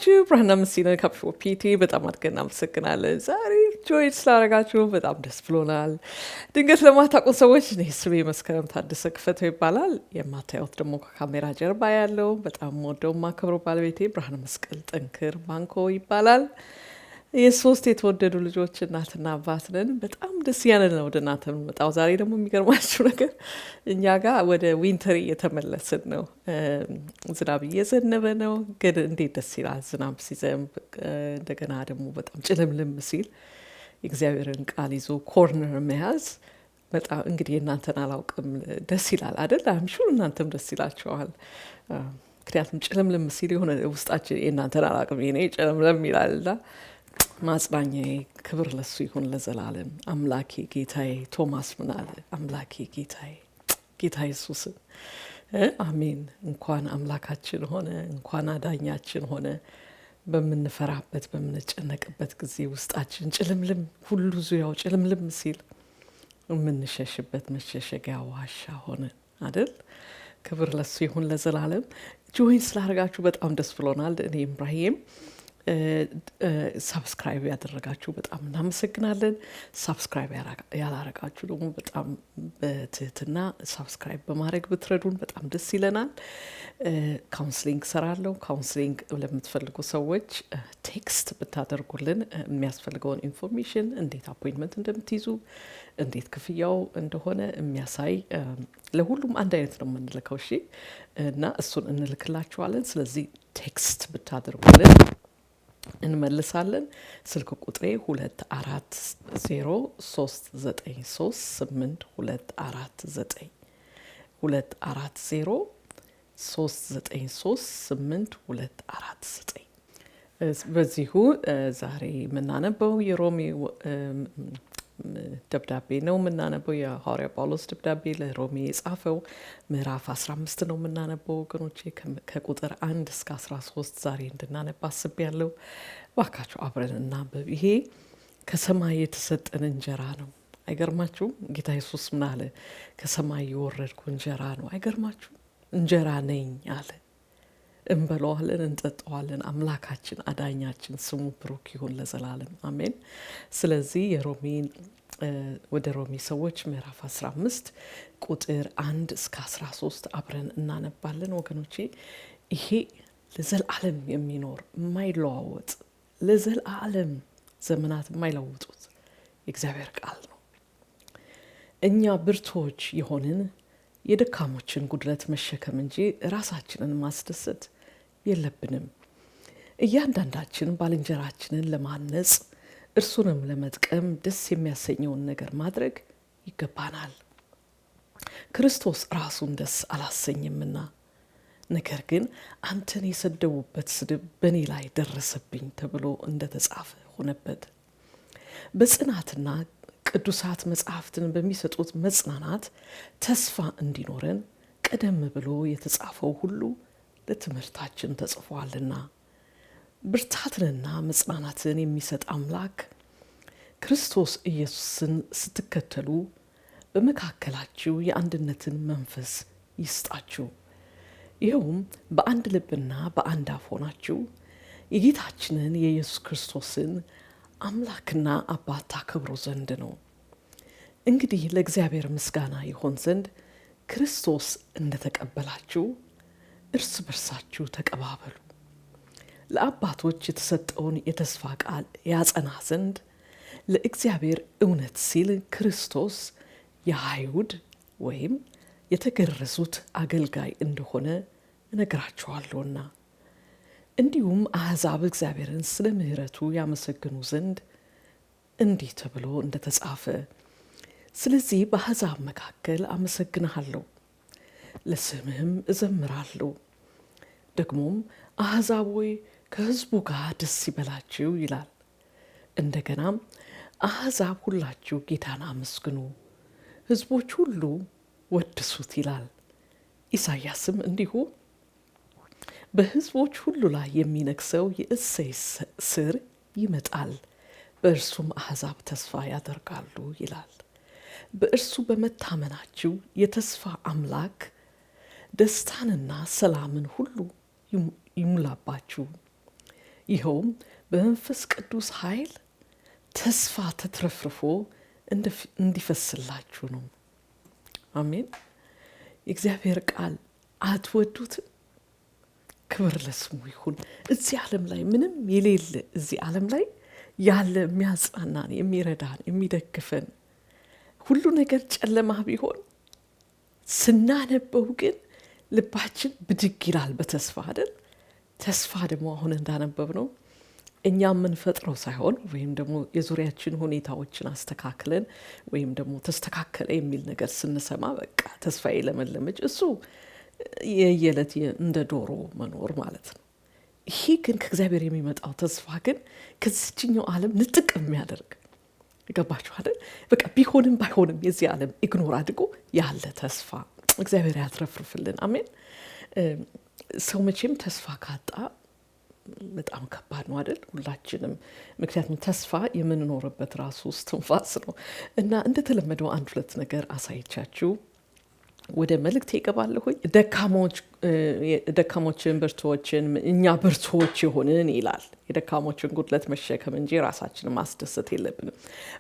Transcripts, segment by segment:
ናችሁ? ብርሃንና መሲና ከፒቲ በጣም አድርገን እናመሰግናለን። ዛሬ ጆይን ስላደረጋችሁ በጣም ደስ ብሎናል። ድንገት ለማታውቁ ሰዎች እኔ ስሜ መስከረም ታደሰ ክፈተው ይባላል። የማታዩት ደግሞ ከካሜራ ጀርባ ያለው በጣም ወደው ማከብረው ባለቤቴ ብርሃነ መስቀል ጠንክር ባንኮ ይባላል። የሶስት የተወደዱ ልጆች እናትና አባት ነን። በጣም ደስ ያለን ነው ወደ እናንተ የምንመጣው። ዛሬ ደግሞ የሚገርማችሁ ነገር እኛ ጋር ወደ ዊንተር እየተመለስን ነው። ዝናብ እየዘነበ ነው፣ ግን እንዴት ደስ ይላል ዝናብ ሲዘንብ። እንደገና ደግሞ በጣም ጭልምልም ሲል የእግዚአብሔርን ቃል ይዞ ኮርነር መያዝ በጣም እንግዲህ እናንተን አላውቅም፣ ደስ ይላል አይደል? አምሹር እናንተም ደስ ይላችኋል። ምክንያቱም ጭልምልም ሲል የሆነ ውስጣችን የእናንተን አላውቅም የኔ ጭልምልም ይላልና ማጽናኛዬ ክብር ለሱ ይሁን ለዘላለም። አምላኬ ጌታዬ ቶማስ ምን አለ? አምላኬ ጌታዬ ጌታ ኢየሱስን አሜን። እንኳን አምላካችን ሆነ እንኳን አዳኛችን ሆነ በምንፈራበት በምንጨነቅበት ጊዜ ውስጣችን ጭልምልም ሁሉ ዙሪያው ጭልምልም ሲል የምንሸሽበት መሸሸጊያ ዋሻ ሆነ አይደል? ክብር ለሱ ይሁን ለዘላለም። ጆይን ስላደረጋችሁ በጣም ደስ ብሎናል። እኔ ኢብራሂም ሳብስክራይብ ያደረጋችሁ በጣም እናመሰግናለን። ሳብስክራይብ ያላረጋችሁ ደግሞ በጣም በትህትና ሳብስክራይብ በማድረግ ብትረዱን በጣም ደስ ይለናል። ካውንስሊንግ ሰራለሁ። ካውንስሊንግ ለምትፈልጉ ሰዎች ቴክስት ብታደርጉልን የሚያስፈልገውን ኢንፎርሜሽን፣ እንዴት አፖይንትመንት እንደምትይዙ፣ እንዴት ክፍያው እንደሆነ የሚያሳይ ለሁሉም አንድ አይነት ነው የምንልከው። እሺ፣ እና እሱን እንልክላችኋለን። ስለዚህ ቴክስት ብታደርጉልን እንመልሳለን። ስልክ ቁጥሬ 2403933849 2403933849። በዚሁ ዛሬ የምናነበው የሮሜ ደብዳቤ ነው የምናነበው። የሐዋርያ ጳውሎስ ደብዳቤ ለሮሜ የጻፈው ምዕራፍ 15 ነው የምናነበው ወገኖቼ። ከቁጥር 1 እስከ 13 ዛሬ እንድናነብ አስቤያለሁ። እባካችሁ አብረን እናንብብ። ይሄ ከሰማይ የተሰጠን እንጀራ ነው። አይገርማችሁም? ጌታ ኢየሱስ ምን አለ? ከሰማይ የወረድኩ እንጀራ ነው። አይገርማችሁም? እንጀራ ነኝ አለ። እንበለዋለን፣ እንጠጠዋለን። አምላካችን አዳኛችን ስሙ ብሩክ ይሁን ለዘላለም አሜን። ስለዚህ ወደ ሮሜ ሰዎች ምዕራፍ 15 ቁጥር 1 እስከ 13 አብረን እናነባለን ወገኖቼ። ይሄ ለዘላለም የሚኖር የማይለዋወጥ ለዘላለም ዘመናት የማይለውጡት የእግዚአብሔር ቃል ነው። እኛ ብርቶች የሆንን የደካሞችን ጉድለት መሸከም እንጂ ራሳችንን ማስደሰት የለብንም። እያንዳንዳችን ባልንጀራችንን ለማነጽ እርሱንም ለመጥቀም ደስ የሚያሰኘውን ነገር ማድረግ ይገባናል። ክርስቶስ ራሱን ደስ አላሰኝምና፣ ነገር ግን አንተን የሰደቡበት ስድብ በእኔ ላይ ደረሰብኝ ተብሎ እንደተጻፈ ሆነበት። በጽናትና ቅዱሳት መጽሐፍትን በሚሰጡት መጽናናት ተስፋ እንዲኖረን ቀደም ብሎ የተጻፈው ሁሉ ለትምህርታችን ተጽፏልና። ብርታትንና መጽናናትን የሚሰጥ አምላክ ክርስቶስ ኢየሱስን ስትከተሉ በመካከላችሁ የአንድነትን መንፈስ ይስጣችሁ። ይኸውም በአንድ ልብና በአንድ አፍ ሆናችሁ የጌታችንን የኢየሱስ ክርስቶስን አምላክና አባት ታከብሩ ዘንድ ነው። እንግዲህ ለእግዚአብሔር ምስጋና ይሆን ዘንድ ክርስቶስ እንደተቀበላችሁ እርስ በርሳችሁ ተቀባበሉ። ለአባቶች የተሰጠውን የተስፋ ቃል ያጸና ዘንድ ለእግዚአብሔር እውነት ሲል ክርስቶስ የአይሁድ ወይም የተገረዙት አገልጋይ እንደሆነ እነግራችኋለሁና፣ እንዲሁም አሕዛብ እግዚአብሔርን ስለ ምሕረቱ ያመሰግኑ ዘንድ እንዲህ ተብሎ እንደተጻፈ፣ ስለዚህ በአሕዛብ መካከል አመሰግንሃለሁ፣ ለስምህም እዘምራለሁ። ደግሞም አሕዛብ ሆይ ከሕዝቡ ጋር ደስ ይበላችሁ ይላል። እንደገናም አሕዛብ ሁላችሁ ጌታን አመስግኑ፣ ሕዝቦች ሁሉ ወድሱት ይላል። ኢሳይያስም እንዲሁ በሕዝቦች ሁሉ ላይ የሚነግሰው የእሴይ ሥር ይመጣል፣ በእርሱም አሕዛብ ተስፋ ያደርጋሉ ይላል። በእርሱ በመታመናችሁ የተስፋ አምላክ ደስታንና ሰላምን ሁሉ ይሙላባችሁ። ይኸውም በመንፈስ ቅዱስ ኃይል ተስፋ ተትረፍርፎ እንዲፈስላችሁ ነው። አሜን። የእግዚአብሔር ቃል አትወዱትም? ክብር ለስሙ ይሁን። እዚህ ዓለም ላይ ምንም የሌለ እዚህ ዓለም ላይ ያለ የሚያጽናናን፣ የሚረዳን፣ የሚደግፈን ሁሉ ነገር ጨለማ ቢሆን ስናነበው ግን ልባችን ብድግ ይላል በተስፋ አይደል? ተስፋ ደግሞ አሁን እንዳነበብ ነው እኛ የምንፈጥረው ሳይሆን ወይም ደግሞ የዙሪያችን ሁኔታዎችን አስተካክለን ወይም ደግሞ ተስተካከለ የሚል ነገር ስንሰማ በቃ ተስፋዬ ለመለመች እሱ የየለት እንደ ዶሮ መኖር ማለት ነው። ይሄ ግን ከእግዚአብሔር የሚመጣው ተስፋ ግን ከዚህኛው ዓለም ንጥቅ የሚያደርግ ገባችሁ አይደል? በቃ ቢሆንም ባይሆንም የዚህ ዓለም ኢግኖር አድርጎ ያለ ተስፋ እግዚአብሔር ያትረፍርፍልን። አሜን። ሰው መቼም ተስፋ ካጣ በጣም ከባድ ነው አይደል? ሁላችንም። ምክንያቱም ተስፋ የምንኖርበት ራሱ ውስጥ ትንፋስ ነው። እና እንደተለመደው አንድ ሁለት ነገር አሳይቻችሁ ወደ መልእክት ይገባለሁኝ። ደካሞችን ብርቱዎችን እኛ ብርቱዎች የሆንን ይላል። የደካሞችን ጉድለት መሸከም እንጂ ራሳችንን ማስደሰት የለብንም።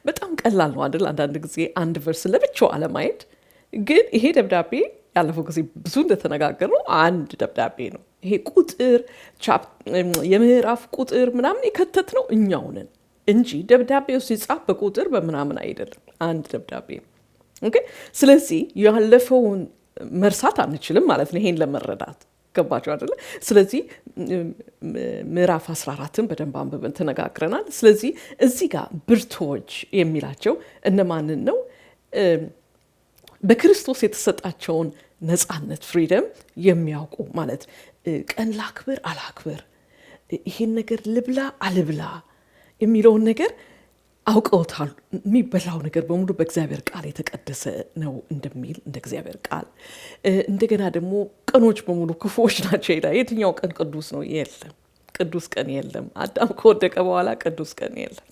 በጣም ቀላል ነው አይደል? አንዳንድ ጊዜ አንድ ቨርስ ለብቻው አለማየት። ግን ይሄ ደብዳቤ ያለፈው ጊዜ ብዙ እንደተነጋገርነው አንድ ደብዳቤ ነው። ይሄ ቁጥር የምዕራፍ ቁጥር ምናምን የከተት ነው እኛው ነን እንጂ ደብዳቤው ሲጻፍ በቁጥር በምናምን አይደለም። አንድ ደብዳቤ ነው። ኦኬ። ስለዚህ ያለፈውን መርሳት አንችልም ማለት ነው። ይሄን ለመረዳት ገባችሁ አይደለ? ስለዚህ ምዕራፍ 14ን በደንብ አንብበን ተነጋግረናል። ስለዚህ እዚህ ጋር ብርቱዎች የሚላቸው እነማንን ነው? በክርስቶስ የተሰጣቸውን ነፃነት ፍሪደም የሚያውቁ ማለት ቀን ላክብር አላክብር፣ ይሄን ነገር ልብላ አልብላ የሚለውን ነገር አውቀውታል። የሚበላው ነገር በሙሉ በእግዚአብሔር ቃል የተቀደሰ ነው እንደሚል እንደ እግዚአብሔር ቃል። እንደገና ደግሞ ቀኖች በሙሉ ክፉዎች ናቸው ይላል። የትኛው ቀን ቅዱስ ነው? የለም፣ ቅዱስ ቀን የለም። አዳም ከወደቀ በኋላ ቅዱስ ቀን የለም።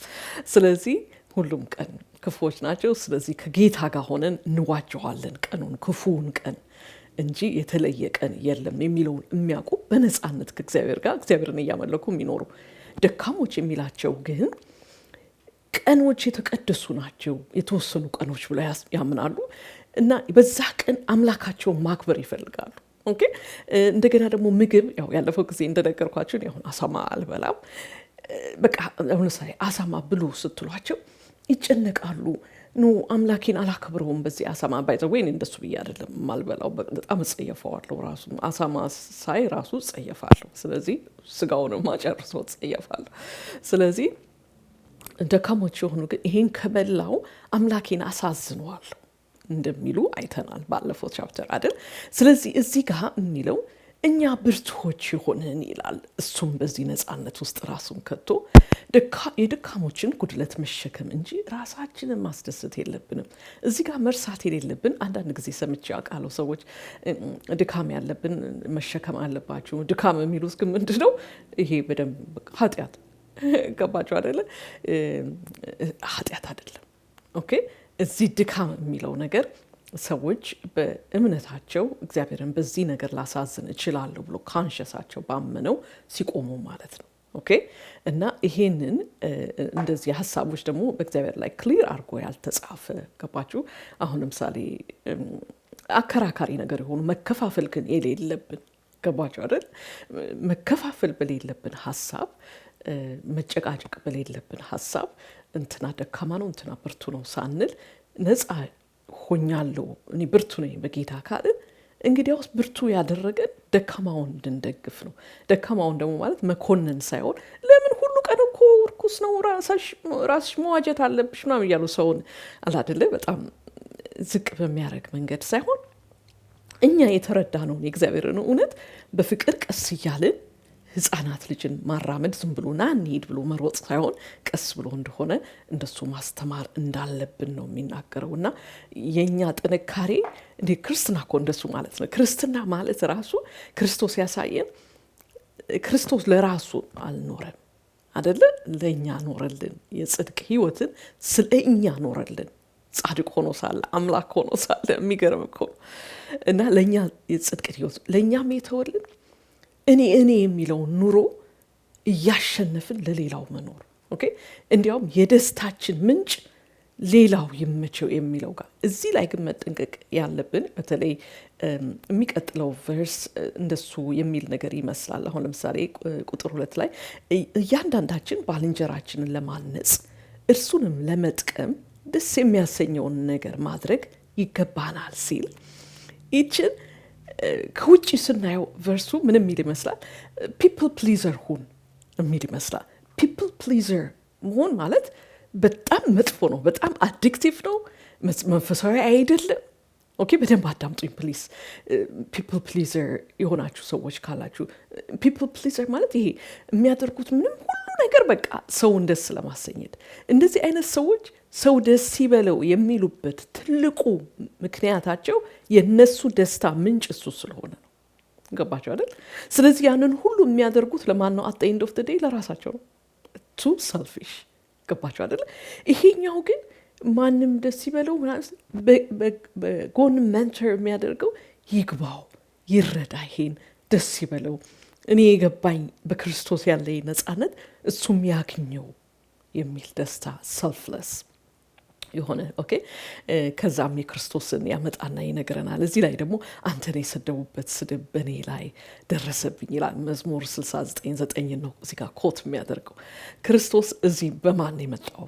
ስለዚህ ሁሉም ቀን ክፉዎች ናቸው። ስለዚህ ከጌታ ጋር ሆነን እንዋጀዋለን ቀኑን፣ ክፉውን ቀን እንጂ የተለየ ቀን የለም የሚለውን የሚያውቁ በነፃነት ከእግዚአብሔር ጋር እግዚአብሔርን እያመለኩ የሚኖሩ። ደካሞች የሚላቸው ግን ቀኖች የተቀደሱ ናቸው፣ የተወሰኑ ቀኖች ብለው ያምናሉ እና በዛ ቀን አምላካቸውን ማክበር ይፈልጋሉ። ኦኬ። እንደገና ደግሞ ምግብ ያው ያለፈው ጊዜ እንደነገርኳቸው አሁን አሳማ አልበላም፣ በቃ ለምሳሌ አሳማ ብሉ ስትሏቸው ይጨነቃሉ። ኖ አምላኬን አላከብረውም በዚህ አሳማ ባይዘወይ እንደሱ ብዬ አይደለም ማልበላው፣ በጣም እጸየፈዋለሁ። ራሱ አሳማ ሳይ ራሱ እጸየፋለሁ። ስለዚህ ስጋውንም ማጨርሶ እጸየፋለሁ። ስለዚህ ደካሞች የሆኑ ግን ይሄን ከበላው አምላኬን አሳዝነዋለሁ እንደሚሉ አይተናል ባለፈው ቻፕተር አይደል? ስለዚህ እዚህ ጋር የሚለው እኛ ብርቱዎች የሆንን ይላል። እሱም በዚህ ነፃነት ውስጥ ራሱን ከቶ የደካሞችን ጉድለት መሸከም እንጂ ራሳችንን ማስደሰት የለብንም። እዚህ ጋር መርሳት የሌለብን አንዳንድ ጊዜ ሰምቼ አውቃለሁ። ሰዎች ድካም ያለብን መሸከም አለባችሁ። ድካም የሚሉት ግን ምንድን ነው? ይሄ በደንብ ኃጢአት ገባችሁ አይደለ? ኃጢአት አይደለም። ኦኬ። እዚህ ድካም የሚለው ነገር ሰዎች በእምነታቸው እግዚአብሔርን በዚህ ነገር ላሳዝን እችላለሁ ብሎ ካንሸሳቸው ባመነው ሲቆሙ ማለት ነው። ኦኬ። እና ይሄንን እንደዚህ ሀሳቦች ደግሞ በእግዚአብሔር ላይ ክሊር አድርጎ ያልተጻፈ ገባችሁ? አሁን ለምሳሌ አከራካሪ ነገር የሆኑ መከፋፈል ግን የሌለብን ገባችሁ አይደል? መከፋፈል በሌለብን ሀሳብ፣ መጨቃጨቅ በሌለብን ሀሳብ እንትና ደካማ ነው እንትና ብርቱ ነው ሳንል ነፃ ሆኛለሁ እኔ ብርቱ ነኝ በጌታ ካልን እንግዲያውስ ብርቱ ያደረገን ደካማውን እንድንደግፍ ነው። ደካማውን ደግሞ ማለት መኮንን ሳይሆን ለምን ሁሉ ቀን እኮ ርኩስ ነው ራስሽ መዋጀት አለብሽ ምናምን እያሉ ሰውን አላደለ በጣም ዝቅ በሚያደርግ መንገድ ሳይሆን እኛ የተረዳነውን የእግዚአብሔርን እውነት በፍቅር ቀስ እያልን ህፃናት ልጅን ማራመድ ዝም ብሎ ና እንሂድ ብሎ መሮጥ ሳይሆን ቀስ ብሎ እንደሆነ እንደሱ ማስተማር እንዳለብን ነው የሚናገረው። እና የኛ ጥንካሬ እንደ ክርስትና እኮ እንደሱ ማለት ነው። ክርስትና ማለት ራሱ ክርስቶስ ያሳየን። ክርስቶስ ለራሱ አልኖረም አይደለ? ለእኛ ኖረልን። የጽድቅ ህይወትን ስለ እኛ ኖረልን። ጻድቅ ሆኖ ሳለ አምላክ ሆኖ ሳለ የሚገርም እኮ እና ለእኛ የጽድቅ ህይወት ለእኛም የተወልን እኔ የሚለውን ኑሮ እያሸነፍን ለሌላው መኖር። ኦኬ እንዲያውም የደስታችን ምንጭ ሌላው ይመቸው የሚለው ጋር እዚህ ላይ ግን መጠንቀቅ ያለብን በተለይ የሚቀጥለው ቨርስ እንደሱ የሚል ነገር ይመስላል። አሁን ለምሳሌ ቁጥር 2 ላይ እያንዳንዳችን ባልንጀራችንን ለማነጽ እርሱንም ለመጥቀም ደስ የሚያሰኘውን ነገር ማድረግ ይገባናል ሲል ይችን ከውጭ ስናየው ቨርሱ ምን የሚል ይመስላል? ፒፕል ፕሊዘር ሁን የሚል ይመስላል። ፒፕል ፕሊዘር መሆን ማለት በጣም መጥፎ ነው፣ በጣም አዲክቲቭ ነው፣ መንፈሳዊ አይደለም። ኦኬ በደንብ አዳምጡኝ ፕሊዝ። ፒፕል ፕሊዘር የሆናችሁ ሰዎች ካላችሁ ፒፕል ፕሊዘር ማለት ይሄ የሚያደርጉት ምንም ሁሉ ነገር በቃ ሰውን ደስ ለማሰኘት። እንደዚህ አይነት ሰዎች ሰው ደስ ይበለው የሚሉበት ትልቁ ምክንያታቸው የነሱ ደስታ ምንጭ እሱ ስለሆነ ነው። ገባቸው አይደል? ስለዚህ ያንን ሁሉ የሚያደርጉት ለማን ነው? አት ኤንድ ኦፍ ዘ ዴይ ለራሳቸው ነው። ቱ ሰልፊሽ። ገባቸው አይደል? ይሄኛው ግን ማንም ደስ ይበለው በጎን ሜንተር የሚያደርገው ይግባው፣ ይረዳ፣ ይሄን ደስ ይበለው፣ እኔ የገባኝ በክርስቶስ ያለኝ ነፃነት እሱም ያግኘው የሚል ደስታ ሰልፍለስ የሆነ ኦኬ። ከዛም የክርስቶስን ያመጣና ይነግረናል። እዚህ ላይ ደግሞ አንተን የሰደቡበት ስድብ በእኔ ላይ ደረሰብኝ ይላል። መዝሙር 69:9 ነው እዚህ ጋር ኮት የሚያደርገው። ክርስቶስ እዚህ በማን የመጣው?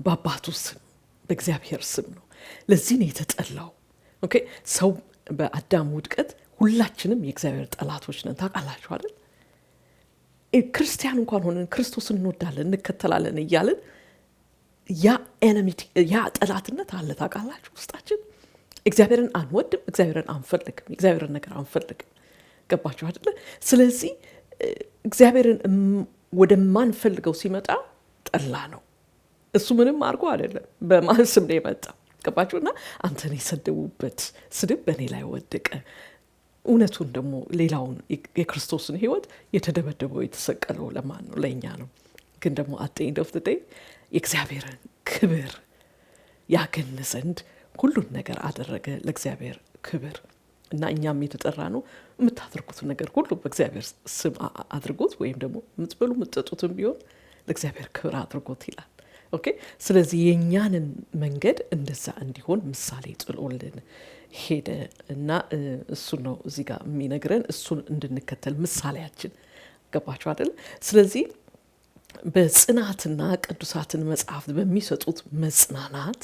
በአባቱ ስም በእግዚአብሔር ስም ነው። ለዚህ ነው የተጠላው። ኦኬ ሰው በአዳም ውድቀት ሁላችንም የእግዚአብሔር ጠላቶች ነን። ታውቃላችሁ አይደል? ክርስቲያን እንኳን ሆነን ክርስቶስን እንወዳለን እንከተላለን እያለን ያ ጠላትነት አለ። ታውቃላችሁ ውስጣችን እግዚአብሔርን አንወድም፣ እግዚአብሔርን አንፈልግም፣ እግዚአብሔርን ነገር አንፈልግም። ገባችሁ አይደለ? ስለዚህ እግዚአብሔርን ወደማንፈልገው ሲመጣ ጠላ ነው። እሱ ምንም አድርጎ አይደለም፣ በማን ስም ነው የመጣው? ገባችሁና አንተን የሰደቡበት ስድብ በእኔ ላይ ወደቀ። እውነቱን ደግሞ ሌላውን የክርስቶስን ሕይወት የተደበደበው የተሰቀለው ለማን ነው? ለእኛ ነው። ግን ደግሞ አት ኤንድ ኦፍ ዘ ዴይ የእግዚአብሔርን ክብር ያገን ዘንድ ሁሉን ነገር አደረገ ለእግዚአብሔር ክብር። እና እኛም የተጠራ ነው የምታደርጉትን ነገር ሁሉ በእግዚአብሔር ስም አድርጎት፣ ወይም ደግሞ የምትበሉ የምትጠጡትም ቢሆን ለእግዚአብሔር ክብር አድርጎት ይላል። ኦኬ ስለዚህ የእኛንን መንገድ እንደዛ እንዲሆን ምሳሌ ጥሎልን ሄደ እና እሱን ነው እዚህ ጋር የሚነግረን፣ እሱን እንድንከተል ምሳሌያችን። ገባችሁ አይደል? ስለዚህ በጽናትና ቅዱሳትን መጽሐፍት በሚሰጡት መጽናናት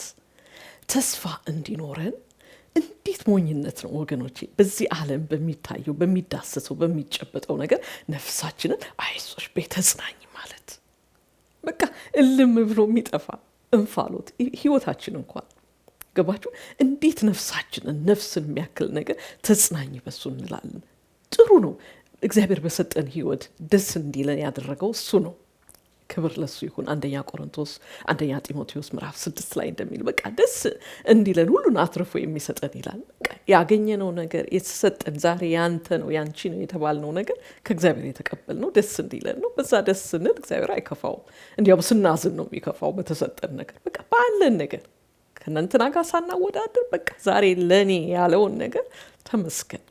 ተስፋ እንዲኖረን እንዴት ሞኝነት ነው ወገኖቼ! በዚህ ዓለም በሚታየው በሚዳሰሰው በሚጨበጠው ነገር ነፍሳችንን አይዞሽ ቤተጽናኝ ማለት በቃ እልም ብሎ የሚጠፋ እንፋሎት ህይወታችን እንኳን ገባችሁ? እንዴት ነፍሳችንን ነፍስን የሚያክል ነገር ተጽናኝ በሱ እንላለን። ጥሩ ነው። እግዚአብሔር በሰጠን ህይወት ደስ እንዲለን ያደረገው እሱ ነው። ክብር ለሱ ይሁን። አንደኛ ጢሞቴዎስ ምዕራፍ 6 ላይ እንደሚል በቃ ደስ እንዲለን ሁሉን አትርፎ የሚሰጠን ይላል። ያገኘነው ነገር የተሰጠን ዛሬ ያንተ ነው ያንቺ ነው የተባልነው ነገር ከእግዚአብሔር የተቀበልነው ደስ እንዲለን ነው። በዛ ደስ ስንል እግዚአብሔር አይከፋውም። እንዲያውም ስናዝን ነው የሚከፋው በተሰጠን ነገር። በቃ ባለን ነገር ከእናንተና ጋር ሳናወዳድር በቃ ዛሬ ለኔ ያለውን ነገር ተመስገን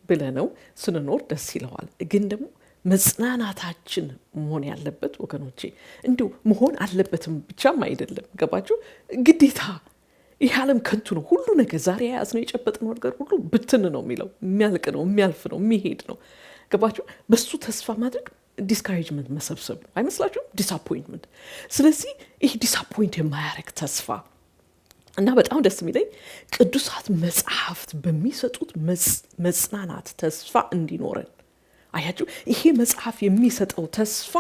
ብለነው ስንኖር ደስ ይለዋል። ግን ደግሞ መጽናናታችን መሆን ያለበት ወገኖቼ እንዲሁ መሆን አለበትም ብቻም አይደለም። ገባችሁ? ግዴታ ይህ ዓለም ከንቱ ነው። ሁሉ ነገር ዛሬ የያዝነው የጨበጥነው ነገር ሁሉ ብትን ነው የሚለው፣ የሚያልቅ ነው፣ የሚያልፍ ነው፣ የሚሄድ ነው። ገባችሁ? በሱ ተስፋ ማድረግ ዲስካሬጅመንት መሰብሰብ ነው አይመስላችሁም? ዲስአፖይንትመንት። ስለዚህ ይህ ዲስአፖይንት የማያረግ ተስፋ እና በጣም ደስ የሚለኝ ቅዱሳት መጽሐፍት በሚሰጡት መጽናናት ተስፋ እንዲኖረን አያችሁ። ይሄ መጽሐፍ የሚሰጠው ተስፋ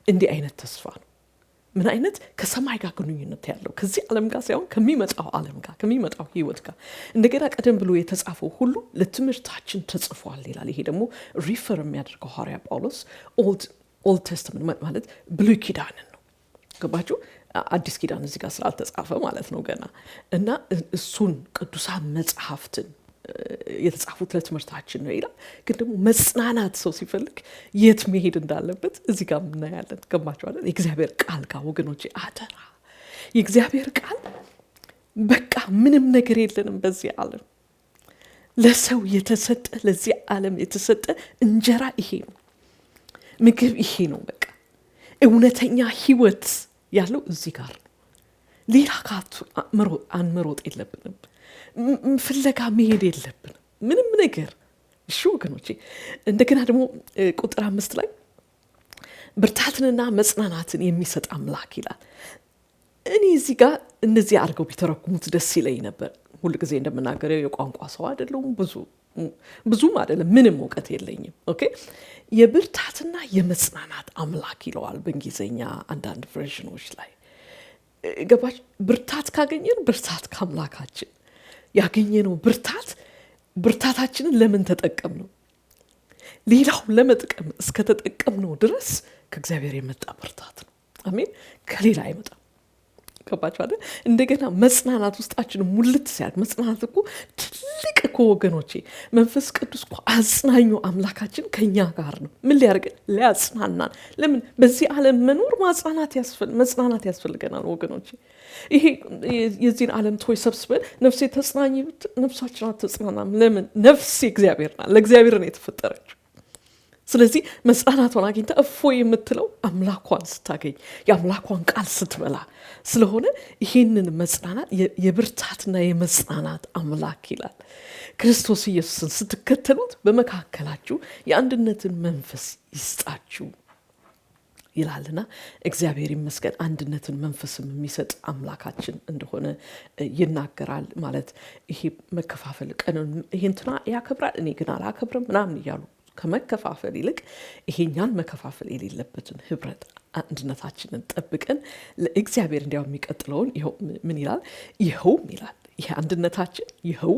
እንዲህ አይነት ተስፋ ነው። ምን አይነት? ከሰማይ ጋር ግንኙነት ያለው ከዚህ ዓለም ጋር ሳይሆን ከሚመጣው ዓለም ጋር ከሚመጣው ህይወት ጋር። እንደገና ቀደም ብሎ የተጻፈው ሁሉ ለትምህርታችን ተጽፏል ይላል። ይሄ ደግሞ ሪፈር የሚያደርገው ሐዋርያ ጳውሎስ ኦልድ ቴስተመንት ማለት ብሉይ ኪዳንን ነው። ገባችሁ? አዲስ ኪዳን እዚህ ጋር ስላልተጻፈ ማለት ነው ገና። እና እሱን ቅዱሳን መጽሐፍትን የተጻፉት ለትምህርታችን ነው ይላል። ግን ደግሞ መጽናናት ሰው ሲፈልግ የት መሄድ እንዳለበት እዚህ ጋር እናያለን። ገባችኋል? የእግዚአብሔር ቃል ጋር ወገኖቼ፣ አደራ የእግዚአብሔር ቃል በቃ ምንም ነገር የለንም በዚህ ዓለም። ለሰው የተሰጠ ለዚህ ዓለም የተሰጠ እንጀራ ይሄ ነው። ምግብ ይሄ ነው በቃ እውነተኛ ህይወት ያለው እዚህ ጋር ነው። ሌላ ካቱ አንመሮጥ የለብንም፣ ፍለጋ መሄድ የለብንም ምንም ነገር። እሺ ወገኖቼ እንደገና ደግሞ ቁጥር 5 ላይ ብርታትንና መጽናናትን የሚሰጥ አምላክ ይላል። እኔ እዚህ ጋር እነዚህ አድርገው ቢተረጉሙት ደስ ይለኝ ነበር። ሁሉ ጊዜ እንደምናገረው የቋንቋ ሰው አይደለሁም፣ ብዙም አይደለም፣ ምንም እውቀት የለኝም። ኦኬ የብርታትና የመጽናናት አምላክ ይለዋል በእንግሊዘኛ አንዳንድ ቨርዥኖች ላይ። ገባች? ብርታት ካገኘን ብርታት ከአምላካችን ያገኘነው ብርታታችንን ለምን ተጠቀምነው? ሌላው ለመጥቀም እስከተጠቀምነው ድረስ ከእግዚአብሔር የመጣ ብርታት ነው። አሜን። ከሌላ አይመጣም። ገባችሁ አይደል? እንደገና መጽናናት ውስጣችን ሙልት ሲያድ መጽናናት እኮ ትልቅ እኮ ወገኖቼ፣ መንፈስ ቅዱስ እኮ አጽናኙ አምላካችን ከኛ ጋር ነው። ምን ሊያደርገን? ሊያጽናናን። ለምን? በዚህ ዓለም መኖር መጽናናት ያስፈልገናል ወገኖቼ። ይሄ የዚህን ዓለም ቶይ ሰብስበን ነፍሴ ተጽናኝ፣ ነፍሳችን አትጽናናም። ለምን? ነፍስ እግዚአብሔር ናት፣ ለእግዚአብሔር ነው የተፈጠረችው። ስለዚህ መጽናናቷን አግኝታ እፎይ የምትለው አምላኳን ስታገኝ የአምላኳን ቃል ስትበላ ስለሆነ ይሄንን መጽናናት የብርታትና የመጽናናት አምላክ ይላል። ክርስቶስ ኢየሱስን ስትከተሉት በመካከላችሁ የአንድነትን መንፈስ ይስጣችሁ ይላልና እግዚአብሔር ይመስገን። አንድነትን መንፈስም የሚሰጥ አምላካችን እንደሆነ ይናገራል። ማለት ይሄ መከፋፈል ቀኑን ይሄንትና ያከብራል እኔ ግን አላከብርም ምናምን እያሉ ከመከፋፈል ይልቅ ይሄኛን መከፋፈል የሌለበትን ህብረት አንድነታችንን ጠብቀን ለእግዚአብሔር እንዲያው የሚቀጥለውን ይኸው ምን ይላል? ይኸውም ይላል ይሄ አንድነታችን ይኸው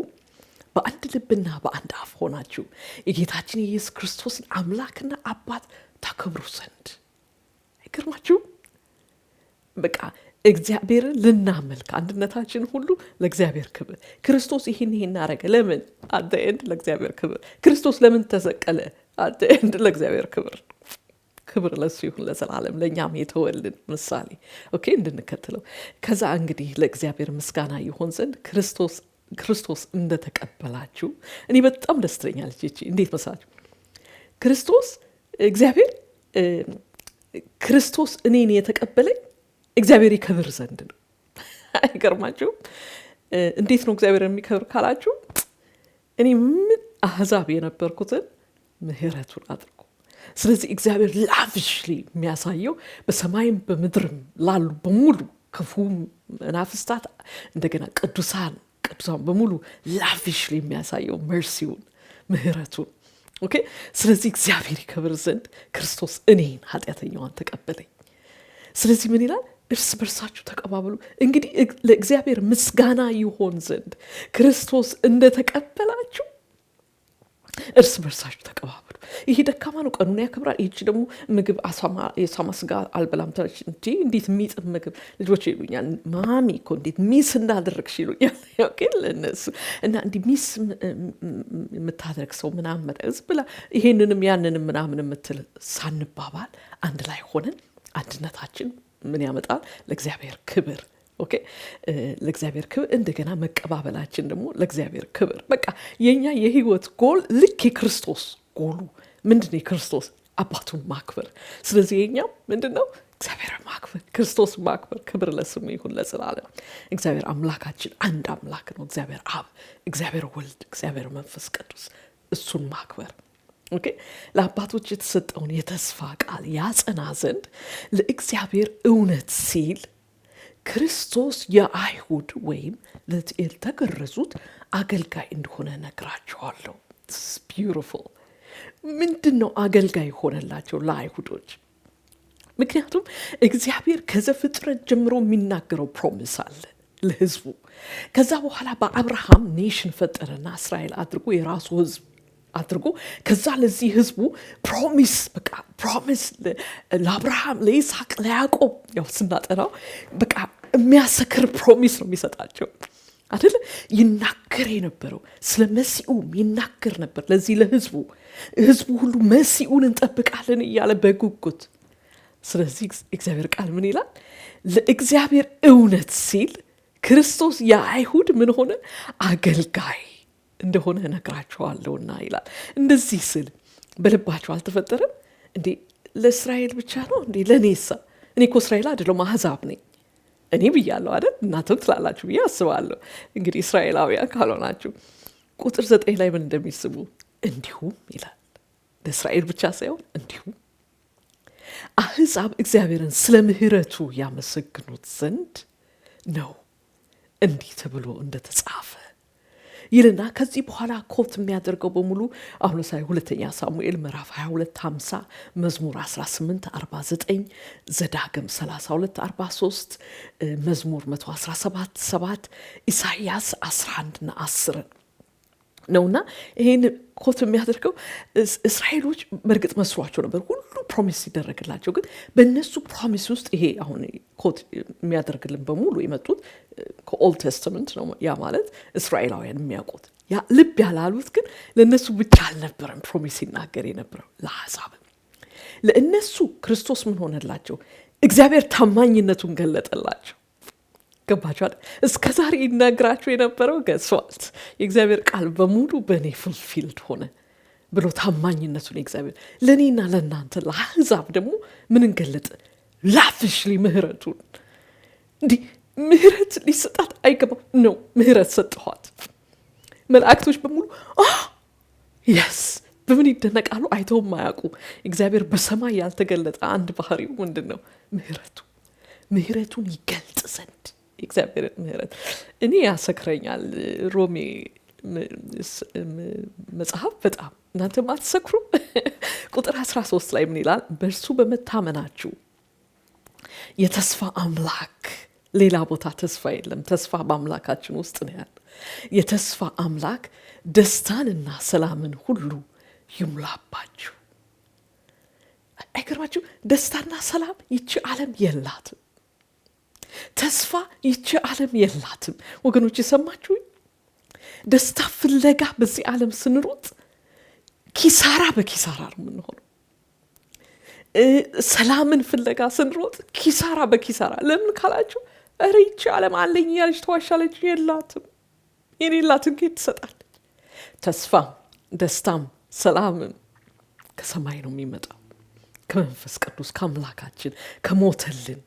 በአንድ ልብና በአንድ አፍ ሆናችሁ የጌታችን የኢየሱስ ክርስቶስን አምላክና አባት ታከብሩ ዘንድ። አይገርማችሁ? በቃ እግዚአብሔርን ልናመልክ አንድነታችን ሁሉ ለእግዚአብሔር ክብር። ክርስቶስ ይሄን አረገ። ለምን? አት ዘ ኤንድ ለእግዚአብሔር ክብር። ክርስቶስ ለምን ተሰቀለ? አት ዘ ኤንድ ለእግዚአብሔር ክብር። ክብር ለሱ ይሁን ለዘላለም። ለእኛም የተወልን ምሳሌ ኦኬ እንድንከተለው። ከዛ እንግዲህ ለእግዚአብሔር ምስጋና ይሆን ዘንድ ክርስቶስ እንደተቀበላችሁ እኔ በጣም ደስ ትለኛለች። እቺ እንዴት መሳችሁ? ክርስቶስ እኔን የተቀበለኝ እግዚአብሔር ይከብር ዘንድ ነው። አይገርማችሁም? እንዴት ነው እግዚአብሔር የሚከብር ካላችሁ እኔ ምን አህዛብ የነበርኩትን ምህረቱን አድርጎ፣ ስለዚህ እግዚአብሔር ላቪሽሊ የሚያሳየው በሰማይም በምድርም ላሉ በሙሉ ክፉ መናፍስታት እንደገና ቅዱሳን በሙሉ ላቪሽሊ የሚያሳየው መርሲውን ምህረቱን። ኦኬ ስለዚህ እግዚአብሔር ይከብር ዘንድ ክርስቶስ እኔን ኃጢአተኛዋን ተቀበለኝ። ስለዚህ ምን ይላል? እርስ በርሳችሁ ተቀባበሉ። እንግዲህ ለእግዚአብሔር ምስጋና ይሆን ዘንድ ክርስቶስ እንደተቀበላችሁ እርስ በርሳችሁ ተቀባበሉ። ይሄ ደካማ ነው፣ ቀኑን ያከብራል። ይህች ደግሞ ምግብ የሳማ ስጋ አልበላም ትላለች። እንዴት የሚጥም ምግብ ልጆች ይሉኛል። ማሚ እኮ እንዴት ሚስ እንዳደረግሽ ይሉኛል። ለእነሱ እና እንዲህ ሚስ የምታደርግ ሰው ምናምን መጠዝ ብላ ይሄንንም ያንንም ምናምን የምትል ሳንባባል አንድ ላይ ሆነን አንድነታችን ምን ያመጣል? ለእግዚአብሔር ክብር። ኦኬ ለእግዚአብሔር ክብር። እንደገና መቀባበላችን ደግሞ ለእግዚአብሔር ክብር። በቃ የኛ የህይወት ጎል ልክ የክርስቶስ ጎሉ ምንድነው? የክርስቶስ አባቱን ማክበር። ስለዚህ የኛም ምንድነው? እግዚአብሔር ማክበር፣ ክርስቶስ ማክበር። ክብር ለስሙ ይሁን ለዘላለም። እግዚአብሔር አምላካችን አንድ አምላክ ነው። እግዚአብሔር አብ፣ እግዚአብሔር ወልድ፣ እግዚአብሔር መንፈስ ቅዱስ። እሱን ማክበር ኦኬ ለአባቶች የተሰጠውን የተስፋ ቃል ያጸና ዘንድ ለእግዚአብሔር እውነት ሲል ክርስቶስ የአይሁድ ወይም ለተገረዙት አገልጋይ እንደሆነ ነግራቸዋለሁ። ቢዩቲፉል። ምንድን ነው አገልጋይ ሆነላቸው ለአይሁዶች? ምክንያቱም እግዚአብሔር ከዘፍጥረት ጀምሮ የሚናገረው ፕሮሚስ አለ ለህዝቡ። ከዛ በኋላ በአብርሃም ኔሽን ፈጠረና እስራኤል አድርጎ የራሱ ህዝብ አድርጎ ከዛ ለዚህ ህዝቡ ፕሮሚስ ለአብርሃም፣ ለይስሐቅ፣ ለያዕቆብ ያው ስናጠናው በቃ የሚያሰክር ፕሮሚስ ነው የሚሰጣቸው አይደል? ይናገር የነበረው ስለ መሲኡም ይናገር ነበር ለዚህ ህዝቡ ሁሉ መሲኡን እንጠብቃለን እያለ በጉጉት። ስለዚህ እግዚአብሔር ቃል ምን ይላል? ለእግዚአብሔር እውነት ሲል ክርስቶስ የአይሁድ ምን ሆነ? አገልጋይ እንደሆነ ነግራቸዋለሁና ይላል። እንደዚህ ስል በልባቸው አልተፈጠረም እንዴ? ለእስራኤል ብቻ ነው እንዴ? ለኔሳ እኔ እኮ እስራኤል አይደለም አህዛብ ነኝ እኔ ብያለሁ አይደል? እናንተም ትላላችሁ ብዬ አስባለሁ። እንግዲህ እስራኤላውያን ካልሆናችሁ ቁጥር 9 ላይ ምን እንደሚስቡ እንዲሁም ይላል። ለእስራኤል ብቻ ሳይሆን እንዲሁም አህዛብ እግዚአብሔርን ስለ ምህረቱ ያመሰግኑት ዘንድ ነው እንዲህ ተብሎ እንደተጻፈ ይልና ከዚህ በኋላ ኮት የሚያደርገው በሙሉ አሁን ለምሳሌ ሁለተኛ ሳሙኤል ምዕራፍ 22 50 መዝሙር 18 49 ዘዳግም 32 43 መዝሙር 117 7 ኢሳይያስ 11 እና 10 ነውና ይሄን ኮት የሚያደርገው እስራኤሎች በርግጥ መስሏቸው ነበር ሁሉ ፕሮሚስ ይደረግላቸው፣ ግን በእነሱ ፕሮሚስ ውስጥ ይሄ አሁን ኮት የሚያደርግልን በሙሉ የመጡት ከኦልድ ቴስተመንት ነው። ያ ማለት እስራኤላውያን የሚያውቁት ያ ልብ ያላሉት ግን ለእነሱ ብቻ አልነበረም ፕሮሚስ ይናገር የነበረው ለአሕዛብ። ለእነሱ ክርስቶስ ምን ሆነላቸው? እግዚአብሔር ታማኝነቱን ገለጠላቸው። ገባችኋል? እስከ ዛሬ ይናገራቸው የነበረው ገጽዋት የእግዚአብሔር ቃል በሙሉ በእኔ ፉልፊልድ ሆነ ብሎ ታማኝነቱን እግዚአብሔር ለእኔና ለእናንተ ለአሕዛብ ደግሞ ምን እንገለጥ? ላፍሽሊ ምህረቱን። እንዲህ ምህረት ሊሰጣት አይገባም ነው፣ ምህረት ሰጥኋት። መላእክቶች በሙሉ የስ በምን ይደነቃሉ? አይተውም አያውቁ። እግዚአብሔር በሰማይ ያልተገለጠ አንድ ባህሪው ምንድን ነው? ምህረቱን ይገልጥ ዘንድ እግዚአብሔር ምህረት እኔ ያሰክረኛል። ሮሜ መጽሐፍ በጣም እናንተ ማትሰክሩ ቁጥር 13 ላይ ምን ይላል? በእርሱ በመታመናችሁ የተስፋ አምላክ፣ ሌላ ቦታ ተስፋ የለም፣ ተስፋ በአምላካችን ውስጥ ነው ያለ። የተስፋ አምላክ ደስታንና ሰላምን ሁሉ ይሙላባችሁ። አይገርማችሁ? ደስታና ሰላም ይቺ ዓለም የላትም። ተስፋ ይቺ ዓለም የላትም። ወገኖች የሰማችሁ? ደስታ ፍለጋ በዚህ ዓለም ስንሮጥ ኪሳራ በኪሳራ ነው የምንሆነው። ሰላምን ፍለጋ ስንሮጥ ኪሳራ በኪሳራ። ለምን ካላችሁ እረ ይቺ ዓለም አለኝ ያለች ተዋሻለች፣ የላትም። የሌላትን ከየት ትሰጣለች? ተስፋም ደስታም ሰላምም ከሰማይ ነው የሚመጣው፣ ከመንፈስ ቅዱስ ከአምላካችን ከሞተልን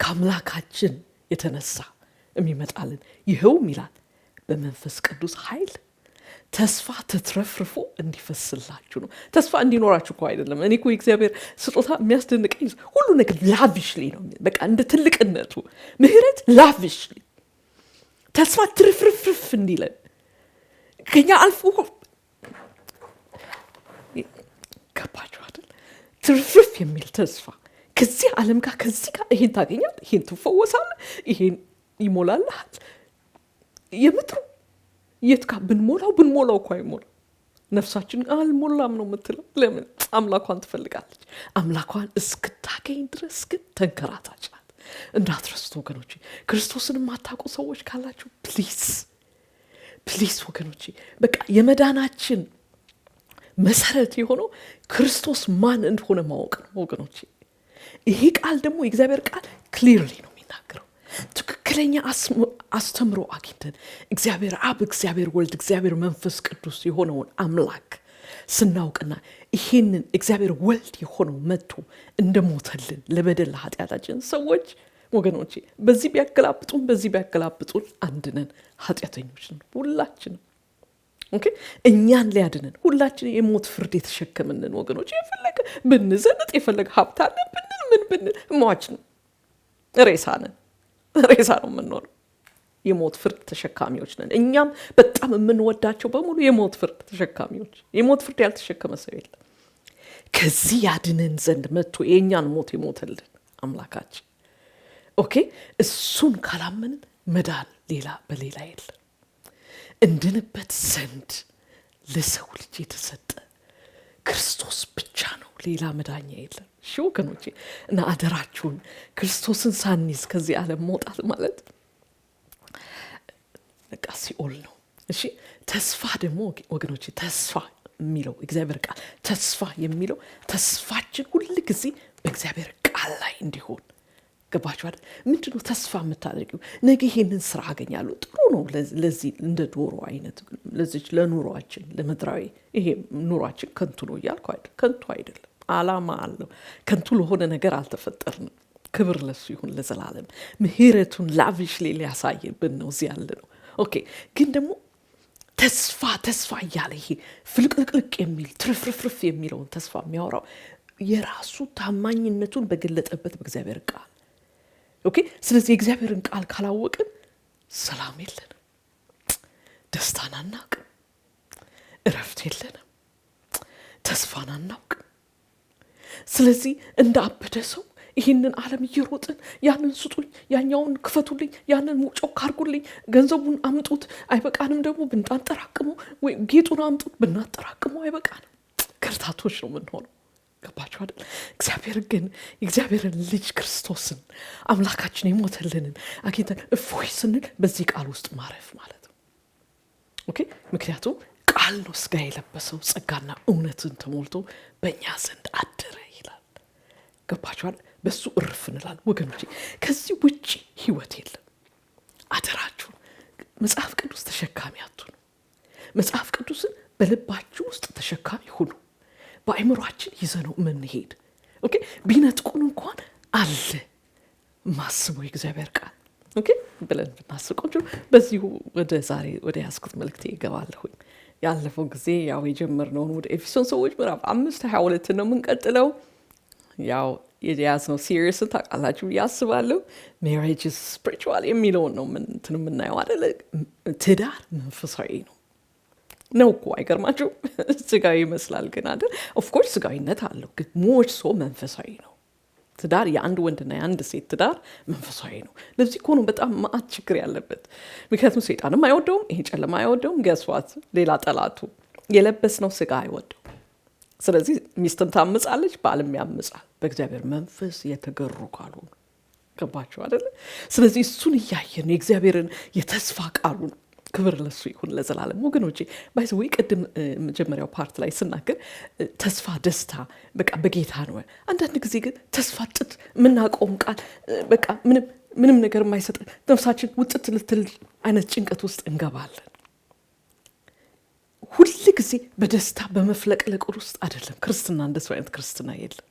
ከአምላካችን የተነሳ የሚመጣልን። ይኸውም ይላል በመንፈስ ቅዱስ ኃይል ተስፋ ተትረፍርፎ እንዲፈስላችሁ ነው። ተስፋ እንዲኖራችሁ እኮ አይደለም። እኔ እኮ የእግዚአብሔር ስጦታ የሚያስደንቀኝ ሁሉ ነገር ላቪሽሊ ነው። በቃ እንደ ትልቅነቱ ምህረት ላቪሽሊ፣ ተስፋ ትርፍርፍርፍ እንዲለን ከኛ አልፎ ገባችሁ አይደል? ትርፍርፍ የሚል ተስፋ ከዚህ ዓለም ጋር ከዚህ ጋር ይሄን ታገኛል፣ ይሄን ትፈወሳል፣ ይሄን ይሞላልሃል። የምድሩ የት ጋር ብንሞላው እኮ አይሞላ። ነፍሳችን አልሞላም ነው የምትለው። ለምን? አምላኳን ትፈልጋለች። አምላኳን እስክታገኝ ድረስ ግን ተንከራታች ናት። እንዳትረሱት ወገኖቼ። ክርስቶስን የማታውቁ ሰዎች ካላችሁ ፕሊዝ ወገኖቼ፣ በቃ የመዳናችን መሰረት የሆነው ክርስቶስ ማን እንደሆነ ማወቅ ነው ወገኖቼ። ይሄ ቃል ደግሞ የእግዚአብሔር ቃል ክሊርሊ ነው የሚናገረው። ትክክለኛ አስተምሮ አግኝተን እግዚአብሔር አብ፣ እግዚአብሔር ወልድ፣ እግዚአብሔር መንፈስ ቅዱስ የሆነውን አምላክ ስናውቅና ይሄንን እግዚአብሔር ወልድ የሆነው መጥቶ እንደሞተልን ለበደል ለኃጢአታችን ሰዎች ወገኖቼ፣ በዚህ ቢያገላብጡን አንድ ነን፣ ኃጢአተኞች ነን ሁላችንም። ኦኬ፣ እኛን ሊያድነን ሁላችን የሞት ፍርድ የተሸከምንን ወገኖች፣ የፈለገ ብንዘንጥ የፈለገ ሀብት አለን ብንል ምን ብንል ሟች ነው፣ ሬሳ ነው የምንሆነው። የሞት ፍርድ ተሸካሚዎች ነን። እኛም በጣም የምንወዳቸው በሙሉ የሞት ፍርድ ተሸካሚዎች። የሞት ፍርድ ያልተሸከመ ሰው የለም። ከዚህ ያድነን ዘንድ መጥቶ የእኛን ሞት የሞተልን አምላካችን። ኦኬ፣ እሱን ካላመንን መዳን በሌላ የለም። እንድንበት ዘንድ ለሰው ልጅ የተሰጠ ክርስቶስ ብቻ ነው፣ ሌላ መዳኛ የለም። እሺ ወገኖቼ፣ እና አደራችሁን ክርስቶስን ሳንይዝ ከዚህ ዓለም መውጣት ማለት በቃ ሲኦል ነው። እሺ፣ ተስፋ ደግሞ ወገኖቼ፣ ተስፋ የሚለው እግዚአብሔር ቃል ተስፋ የሚለው ተስፋችን ሁል ጊዜ በእግዚአብሔር ቃል ላይ እንዲሆን። ገባችሁ አይደል? ምንድነው ተስፋ የምታደርጊው? ነገ ይሄንን ስራ አገኛለሁ፣ ጥሩ ነው። ለዚህ እንደ ዶሮ አይነት ለዚች ለኑሯችን ለምድራዊ ይሄ ኑሯችን ከንቱ ነው እያልኩ አይደል? ከንቱ አይደለም። ዓላማ አለው። ከንቱ ለሆነ ነገር አልተፈጠርንም። ክብር ለሱ ይሁን ለዘላለም። ምህረቱን ላቪሽ ሊያሳይብን ነው እዚህ ያለ ነው። ኦኬ ግን ደግሞ ተስፋ እያለ ይሄ ፍልቅልቅልቅ የሚል ትርፍርፍርፍ የሚለውን ተስፋ የሚያወራው የራሱ ታማኝነቱን በገለጠበት በእግዚአብሔር ቃል። ኦኬ ስለዚህ የእግዚአብሔርን ቃል ካላወቅን ሰላም የለንም፣ ደስታን አናውቅም፣ እረፍት የለንም፣ ተስፋን አናውቅም። ስለዚህ እንደ አበደ ሰው ይህንን ዓለም እየሮጥን ያንን ስጡኝ፣ ያኛውን ክፈቱልኝ፣ ያንን ጮክ አድርጉልኝ፣ ገንዘቡን አምጡት አይበቃንም፣ ደግሞ ብናጠራቅመው ወይ ጌጡን አምጡት ብናጠራቅመው አይበቃንም። ከርታቶች ነው የምንሆነው። ገባችሁ አይደል? እግዚአብሔር ግን የእግዚአብሔርን ልጅ ክርስቶስን አምላካችን የሞተልንን አግኝተን እፎይ ስንል በዚህ ቃል ውስጥ ማረፍ ማለት ነው። ኦኬ ምክንያቱም ቃል ነው ስጋ የለበሰው ጸጋና እውነትን ተሞልቶ በእኛ ዘንድ አደረ ይላል። ገባችኋል? በሱ እርፍ እንላለን ወገኖቼ። ከዚህ ውጪ ህይወት የለም። አደራችሁን መጽሐፍ ቅዱስ ተሸካሚ አትሁኑ። መጽሐፍ ቅዱስን በልባችሁ ውስጥ ተሸካሚ ሁኑ። በአእምሯችን ይዘነው የምንሄድ ኦኬ ቢነጥቁን እንኳን አለ ማስበው የእግዚአብሔር ቃል ኦኬ ብለን ብናስቆንጆ። በዚሁ ወደ ዛሬ ወደ ያስኩት መልእክቴ እገባለሁኝ። ያለፈው ጊዜ ያው የጀመርነውን ወደ ኤፌሶን ሰዎች ምዕራፍ 5:22 ነው የምንቀጥለው። ያው የያዝነው ሲሪየስን ታውቃላችሁ ብዬ አስባለሁ። ሜሬጅ ኢዝ ስፒሪቹዋል የሚለውን ነው የምናየው አይደለ? ትዳር መንፈሳዊ ነው እኮ አይገርማችሁ? ስጋዊ ይመስላል ግን አይደል? ኦፍኮርስ ስጋዊነት አለው ግን ሞር ሶ መንፈሳዊ ነው። ትዳር የአንድ ወንድና የአንድ ሴት ትዳር መንፈሳዊ ነው። ለዚህ እኮ ነው በጣም ማአት ችግር ያለበት። ምክንያቱም ሰይጣንም አይወደውም፣ ይሄ ጨለማ አይወደውም። ገስዋት ሌላ ጠላቱ የለበስነው ስጋ አይወደው። ስለዚህ ሚስትን ታምጻለች፣ ባልም ያምጻል። በእግዚአብሔር መንፈስ የተገሩ ካልሆኑ ገባችሁ አይደለ? ስለዚህ እሱን እያየን የእግዚአብሔርን የተስፋ ቃሉን ክብር ለሱ ይሁን ለዘላለም ወገኖቼ። ባይዘው ቅድም መጀመሪያው ፓርት ላይ ስናገር ተስፋ ደስታ በቃ በጌታ ነው። አንዳንድ ጊዜ ግን ተስፋ ጥጥ የምናቆም ቃል በቃ ምንም ነገር የማይሰጥ ነፍሳችን ውጥት ልትል አይነት ጭንቀት ውስጥ እንገባለን። ሁል ጊዜ በደስታ በመፍለቅለቅ ውስጥ አይደለም ክርስትና። እንደሱ አይነት ክርስትና የለም።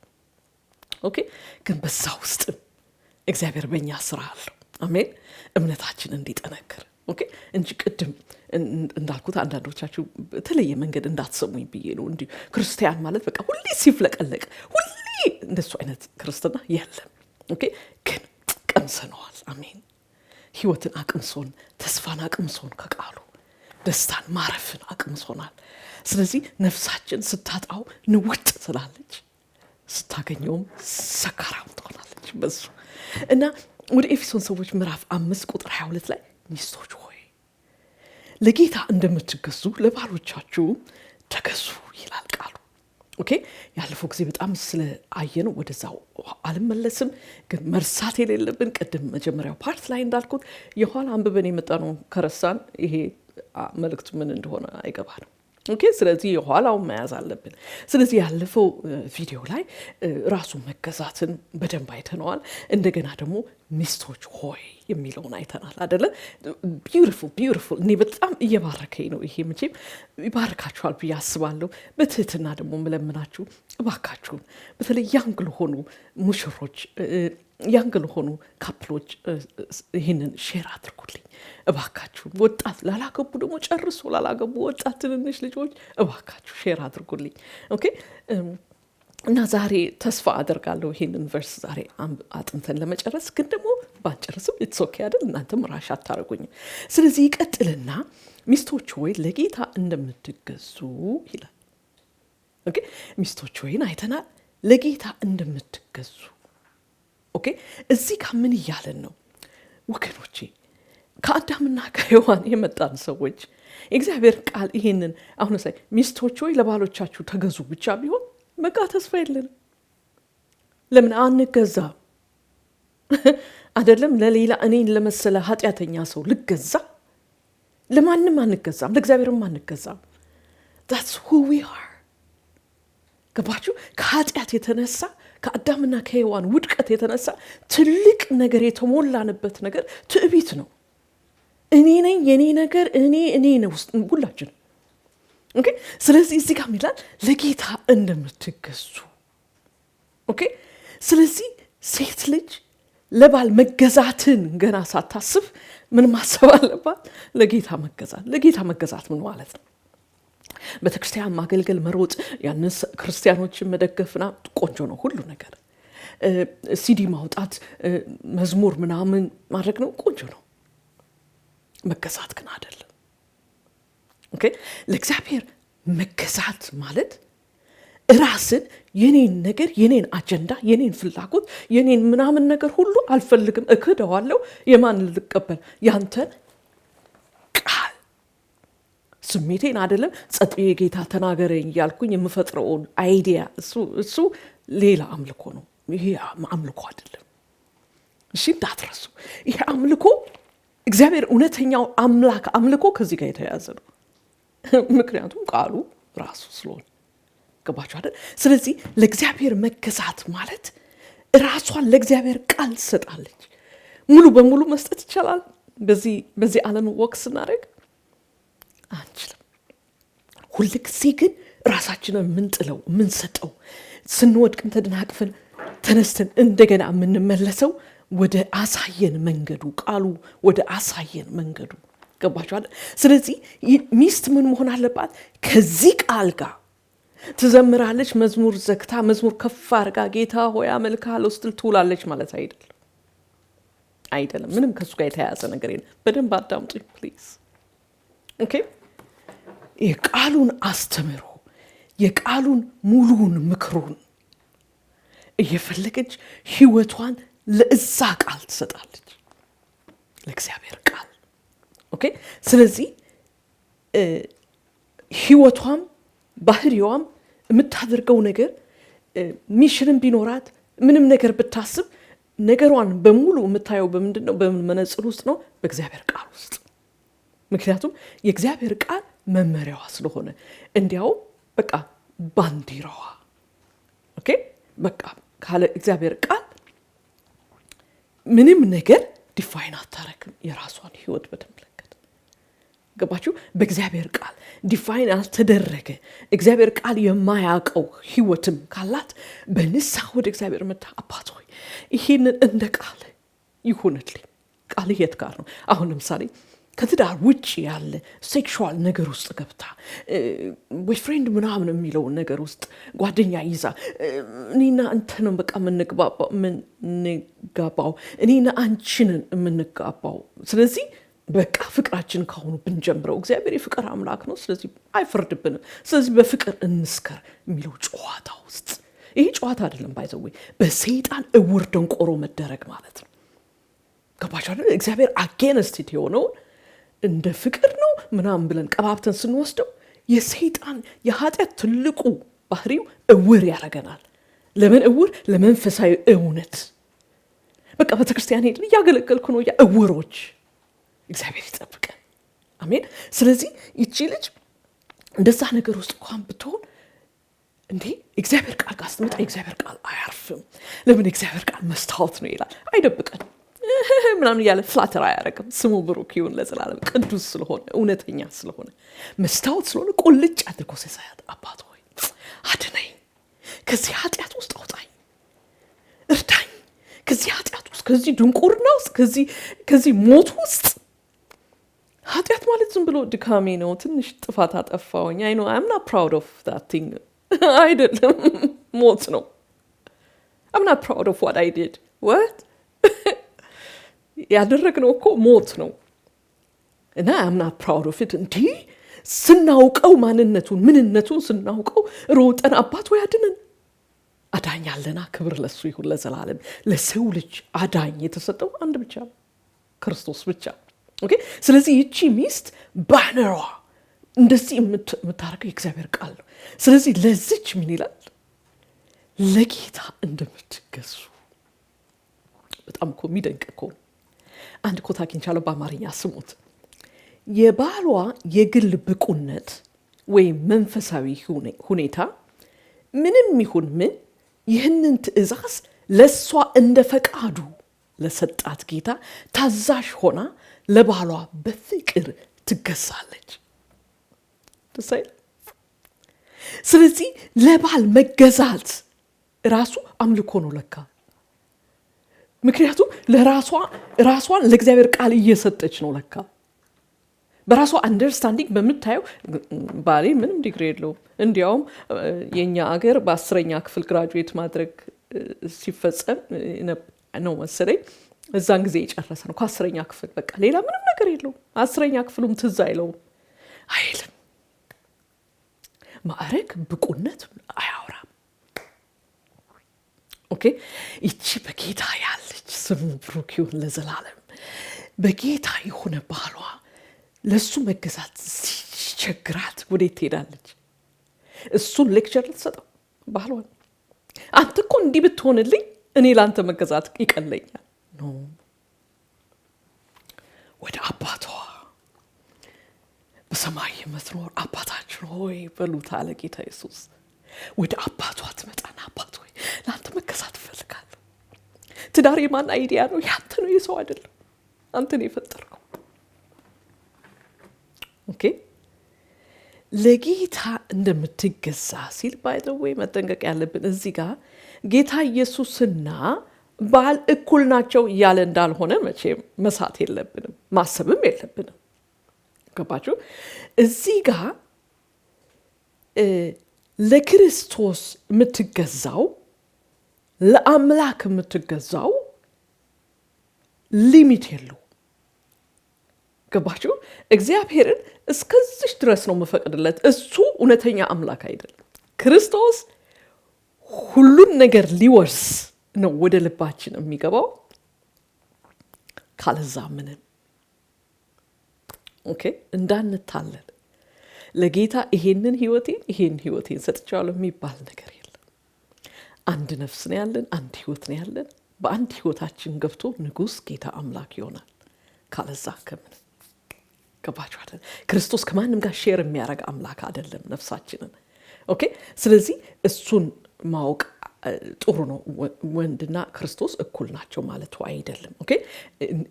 ኦኬ ግን በዛ ውስጥ እግዚአብሔር በእኛ ስራ አለው። አሜን። እምነታችን እንዲጠነክር ኦኬ እንጂ ቅድም እንዳልኩት አንዳንዶቻችሁ በተለየ መንገድ እንዳትሰሙኝ ብዬ ነው። እንዲሁ ክርስቲያን ማለት በቃ ሁሌ ሲፍለቀለቅ ሁሌ እንደሱ አይነት ክርስትና የለም። ኦኬ ግን ቀምሰነዋል። አሜን። ህይወትን አቅምሶን፣ ተስፋን አቅምሶን፣ ከቃሉ ደስታን ማረፍን አቅምሶናል። ስለዚህ ነፍሳችን ስታጣው ንውጥ ትላለች፣ ስታገኘውም ሰካራም ትሆናለች በሱ እና ወደ ኤፌሶን ሰዎች ምዕራፍ 5:22 ላይ ሚስቶች ሆይ ለጌታ እንደምትገዙ ለባሎቻችሁ ተገዙ ይላል ቃሉ። ኦኬ ያለፈው ጊዜ በጣም ስለ አየነው ወደዛው አልመለስም። ግን መርሳት የሌለብን ቅድም መጀመሪያው ፓርት ላይ እንዳልኩት የኋላ አንብበን የመጣነው ከረሳን ይሄ መልእክቱ ምን እንደሆነ አይገባንም። ኦኬ ስለዚህ የኋላውን መያዝ አለብን። ስለዚህ ያለፈው ቪዲዮ ላይ ራሱ መገዛትን በደንብ አይተነዋል። እንደገና ደግሞ ሚስቶች ሆይ የሚለውን አይተናል አይደለ? ቢዩቲፉል እኔ በጣም እየባረከኝ ነው። ይሄ መቼም ይባርካችኋል ብዬ አስባለሁ። በትህትና ደግሞ ምለምናችሁ እባካችሁን በተለይ ያንግ ለሆኑ ሙሽሮች፣ ያንግ ለሆኑ ካፕሎች ይህንን ሼር አድርጉልኝ እባካችሁ። ወጣት ላላገቡ ደግሞ ጨርሶ ላላገቡ ወጣት ትንንሽ ልጆች እባካችሁ ሼር አድርጉልኝ። ኦኬ እና ዛሬ ተስፋ አደርጋለሁ ይሄንን ቨርስ ዛሬ አጥንተን ለመጨረስ። ግን ደግሞ ባንጨርስም ኢትስ ኦኬ አይደል? እናንተም ራሽ አታረጉኝ። ስለዚህ ይቀጥልና ሚስቶች ሆይ ለጌታ እንደምትገዙ ይላል። ኦኬ ሚስቶች ሆይን አይተናል፣ ለጌታ እንደምትገዙ። ኦኬ እዚህ ጋር ምን እያለን ነው ወገኖቼ? ከአዳምና ከሔዋን የመጣን ሰዎች የእግዚአብሔር ቃል ይሄንን አሁን ሳይ ሚስቶች ሆይ ለባሎቻችሁ ተገዙ ብቻ ቢሆን በቃ ተስፋ የለንም። ለምን አንገዛም? አይደለም ለሌላ እኔን ለመሰለ ኃጢአተኛ ሰው ልገዛ? ለማንም አንገዛም፣ ለእግዚአብሔርም አንገዛም። that's who we are። ገባችሁ? ከኃጢአት የተነሳ ከአዳምና ከሔዋን ውድቀት የተነሳ ትልቅ ነገር የተሞላንበት ነገር ትዕቢት ነው። እኔ ነኝ፣ የኔ ነገር እኔ ነው ሁላችን። ኦኬ ስለዚህ እዚህ ጋር ይላል ለጌታ እንደምትገዙ ኦኬ ስለዚህ ሴት ልጅ ለባል መገዛትን ገና ሳታስብ ምን ማሰብ አለባት? ለጌታ መገዛት ምን ማለት ነው? በተክርስቲያን ማገልገል መሮጥ ያንስ ክርስቲያኖችን መደገፍና ቆንጆ ነው ሁሉ ነገር ሲዲ ማውጣት መዝሙር ምናምን ማድረግ ነው ቆንጆ ነው መገዛት ግን አይደለም ኦኬ ለእግዚአብሔር መገዛት ማለት ራስን የኔን ነገር የኔን አጀንዳ የኔን ፍላጎት የኔን ምናምን ነገር ሁሉ አልፈልግም እክደዋለሁ የማን ልቀበል ያንተን ቃል ስሜቴን አይደለም ጸጥዬ ጌታ ተናገረኝ ያልኩኝ የምፈጥረውን አይዲያ እሱ ሌላ አምልኮ ነው ይሄ አምልኮ አይደለም እሺ እንዳትረሱ ይሄ አምልኮ እግዚአብሔር እውነተኛው አምልኮ ከዚህ ጋር የተያያዘ ነው ምክንያቱም ቃሉ ራሱ ስለሆነ ገባችሁ አይደል ስለዚህ ለእግዚአብሔር መገዛት ማለት ራሷን ለእግዚአብሔር ቃል ትሰጣለች ሙሉ በሙሉ መስጠት ይችላል በዚህ ዓለም ወክስ እናደርግ አንችልም ሁልጊዜ ግን ራሳችንን ምንጥለው ምንሰጠው ስንወድቅም ተደናቅፈን ተነስተን እንደገና የምንመለሰው ወደ አሳየን መንገዱ ቃሉ ወደ አሳየን መንገዱ ገባችሁ አይደል ስለዚህ ሚስት ምን መሆን አለባት ከዚህ ቃል ጋር ትዘምራለች መዝሙር ዘክታ መዝሙር ከፍ አድርጋ ጌታ ሆይ አመልክሃለሁ ስትል ትውላለች ማለት አይደለም ምንም ከሱ ጋር የተያያዘ ነገር የለም በደንብ አዳምጡኝ ፕሊዝ ኦኬ የቃሉን አስተምሮ የቃሉን ሙሉውን ምክሩን እየፈለገች ህይወቷን ለእዛ ቃል ትሰጣለች ለእግዚአብሔር ቃል ኦኬ ስለዚህ ህይወቷም ባህሪዋም የምታደርገው ነገር ሚሽንም ቢኖራት ምንም ነገር ብታስብ ነገሯን በሙሉ የምታየው በምንድነው በምን መነጽር ውስጥ ነው በእግዚአብሔር ቃል ውስጥ ምክንያቱም የእግዚአብሔር ቃል መመሪያዋ ስለሆነ እንዲያው በቃ ባንዲራዋ ኦኬ በቃ ካለ እግዚአብሔር ቃል ምንም ነገር ዲፋይን አታረግም የራሷን ህይወት በተመለከተ ገባችሁ በእግዚአብሔር ቃል ዲፋይን አልተደረገ እግዚአብሔር ቃል የማያውቀው ህይወትም ካላት በንስሐ ወደ እግዚአብሔር መጣ አባት ሆይ ይሄንን እንደ ቃል ይሁንልኝ ቃል የት ጋር ነው አሁን ለምሳሌ ከትዳር ውጪ ያለ ሴክሹዋል ነገር ውስጥ ገብታ ቦይፍሬንድ ምናምን የሚለው ነገር ውስጥ ጓደኛ ይዛ እኔና አንተንም በቃ ምንጋባው እኔና አንቺንን የምንጋባው ስለዚህ በቃ ፍቅራችን ካሁኑ ብንጀምረው እግዚአብሔር የፍቅር አምላክ ነው ስለዚህ አይፈርድብንም ስለዚህ በፍቅር እንስከር የሚለው ጨዋታ ውስጥ ይሄ ጨዋታ አይደለም ባይዘው በሰይጣን እውር ደንቆሮ መደረግ ማለት ነው ገባችሁ እግዚአብሔር አጌንስት የሆነው እንደ ፍቅር ነው ምናምን ብለን ቀባብተን ስንወስደው የሰይጣን የኃጢአት ትልቁ ባህሪው እውር ያረጋናል ለምን እውር ለመንፈሳዊ እውነት በቃ በተክርስቲያን ሄደን ያገለገልኩ ነው ያ እውሮች እግዚአብሔር ይጠብቀን አሜን ስለዚህ ይቺ ልጅ እንደዛ ነገር ውስጥ እንኳን ብትሆን እንዴ እግዚአብሔር ቃል ጋር ስትመጣ እግዚአብሔር ቃል አያርፍም ለምን እግዚአብሔር ቃል መስታወት ነው ይላል አይደብቀን ምናምን ያለ ፍላተር አያረግም ስሙ ብሩክ ይሁን ለዘላለም ቅዱስ ስለሆነ እውነተኛ ስለሆነ መስታወት ስለሆነ ቁልጭ አድርጎ ሲያሳያት አባት ሆይ አድነኝ ከዚህ ኃጢአት ውስጥ አውጣኝ እርዳኝ ከዚህ ኃጢአት ውስጥ ከዚህ ድንቁርና ውስጥ ከዚህ ሞት ውስጥ ኃጢአት ማለት ዝም ብሎ ድካሜ ነው ትንሽ ጥፋት አጠፋውኝ I know I'm not proud of that thing አይደለም ሞት ነው I'm not proud of what I did what ያደረግነው እኮ ሞት ነው እና I'm not proud of it እንዴ ስናውቀው ምንነቱን ስናውቀው ሮጠን አባት ወይ አድነን አዳኛለና ክብር ለሱ ይሁን ለዘላለም ለሰው ልጅ አዳኝ የተሰጠው አንድ ብቻ ክርስቶስ ብቻ ኦኬ ስለዚህ ይቺ ሚስት ባነሯ እንደዚህ የምታረገው የእግዚአብሔር ቃል ነው ስለዚህ ለዚች ምን ይላል ለጌታ እንደምትገዙ በጣም እኮ የሚደንቅ እኮ አንድ ኮታ አግኝቻለሁ በአማርኛ ስሙት የባሏ የግል ብቁነት ወይም መንፈሳዊ ሁኔታ ምንም ይሁን ምን ይህንን ትእዛዝ ለሷ እንደ ፈቃዱ ለሰጣት ጌታ ታዛዥ ሆና ለባሏ በፍቅር ትገዛለች ስለዚህ ለባል መገዛት ራሱ አምልኮ ነው ለካ። ምክንያቱም ራሷን ለእግዚአብሔር ቃል እየሰጠች ነው ለካ። በራሷ አንደርስታንዲንግ በምታየው ባሌ ምንም ዲግሪ የለውም፣ እንዲያውም የኛ አገር በ10ኛ ክፍል ግራጁዌት ማድረግ ሲፈጸም ነው መሰለኝ እዛን ጊዜ የጨረሰ ነው ከ10ኛ ክፍል። በቃ ሌላ ምንም ነገር የለውም። 10ኛ ክፍሉም ትዝ አይለውም አይልም። ማዕረግ ብቁነት አያወራም። ኦኬ ይቺ በጌታ ያለች ስሙ ብሩክ ይሁን ለዘላለም በጌታ የሆነ ባሏ ለሱ መገዛት ሲቸግራት ወዴት ትሄዳለች? እሱን ሌክቸር ልትሰጠው ባሏን። አንተ እኮ እንዲህ ብትሆንልኝ እኔ ላንተ መገዛት ይቀለኛል። ኖ ወደ አባቷ በሰማይ የምትኖር አባታችን ሆይ በሉት አለ ጌታ ኢየሱስ። ወደ አባቷ ትመጣና አባት ሆይ ላንተ መገዛት እፈልጋለሁ። ትዳር የማን አይዲያ ነው? ያንተ ነው፣ የሰው አይደለም። አንተ ነው የፈጠርከው። ኦኬ ለጌታ እንደምትገዛ ሲል ባይ ዘ ዌይ መጠንቀቅ ያለብን እዚህ ጋር ጌታ ኢየሱስና ባል እኩል ናቸው እያለ እንዳልሆነ መቼም መሳት የለብንም፣ ማሰብም የለብንም። ገባችሁ? እዚህ ጋር ለክርስቶስ የምትገዛው ለአምላክ የምትገዛው ሊሚት የለው። ገባችሁ? እግዚአብሔርን እስከዚህ ድረስ ነው መፈቅድለት። እሱ እውነተኛ አምላክ አይደለም። ክርስቶስ ሁሉን ነገር ሊወርስ ነው ወደ ልባችን የሚገባው። ካለዛ ምንም ኦኬ እንዳንታለል ለጌታ ይሄን ህይወቴን ሰጥቻለሁ የሚባል ነገር የለም። አንድ ነፍስ ነው ያለን፣ አንድ ህይወት ነው ያለን። በአንድ ህይወታችን ገብቶ ንጉስ ጌታ አምላክ ይሆናል። ካለዛ ከምን ገባችሁ አይደል? ክርስቶስ ከማንም ጋር ሼር የሚያደርግ አምላክ አይደለም ነፍሳችንን። ኦኬ ስለዚህ እሱን ማወቅ ጥሩ ነው። ወንድና ክርስቶስ እኩል ናቸው ማለቱ አይደለም። ኦኬ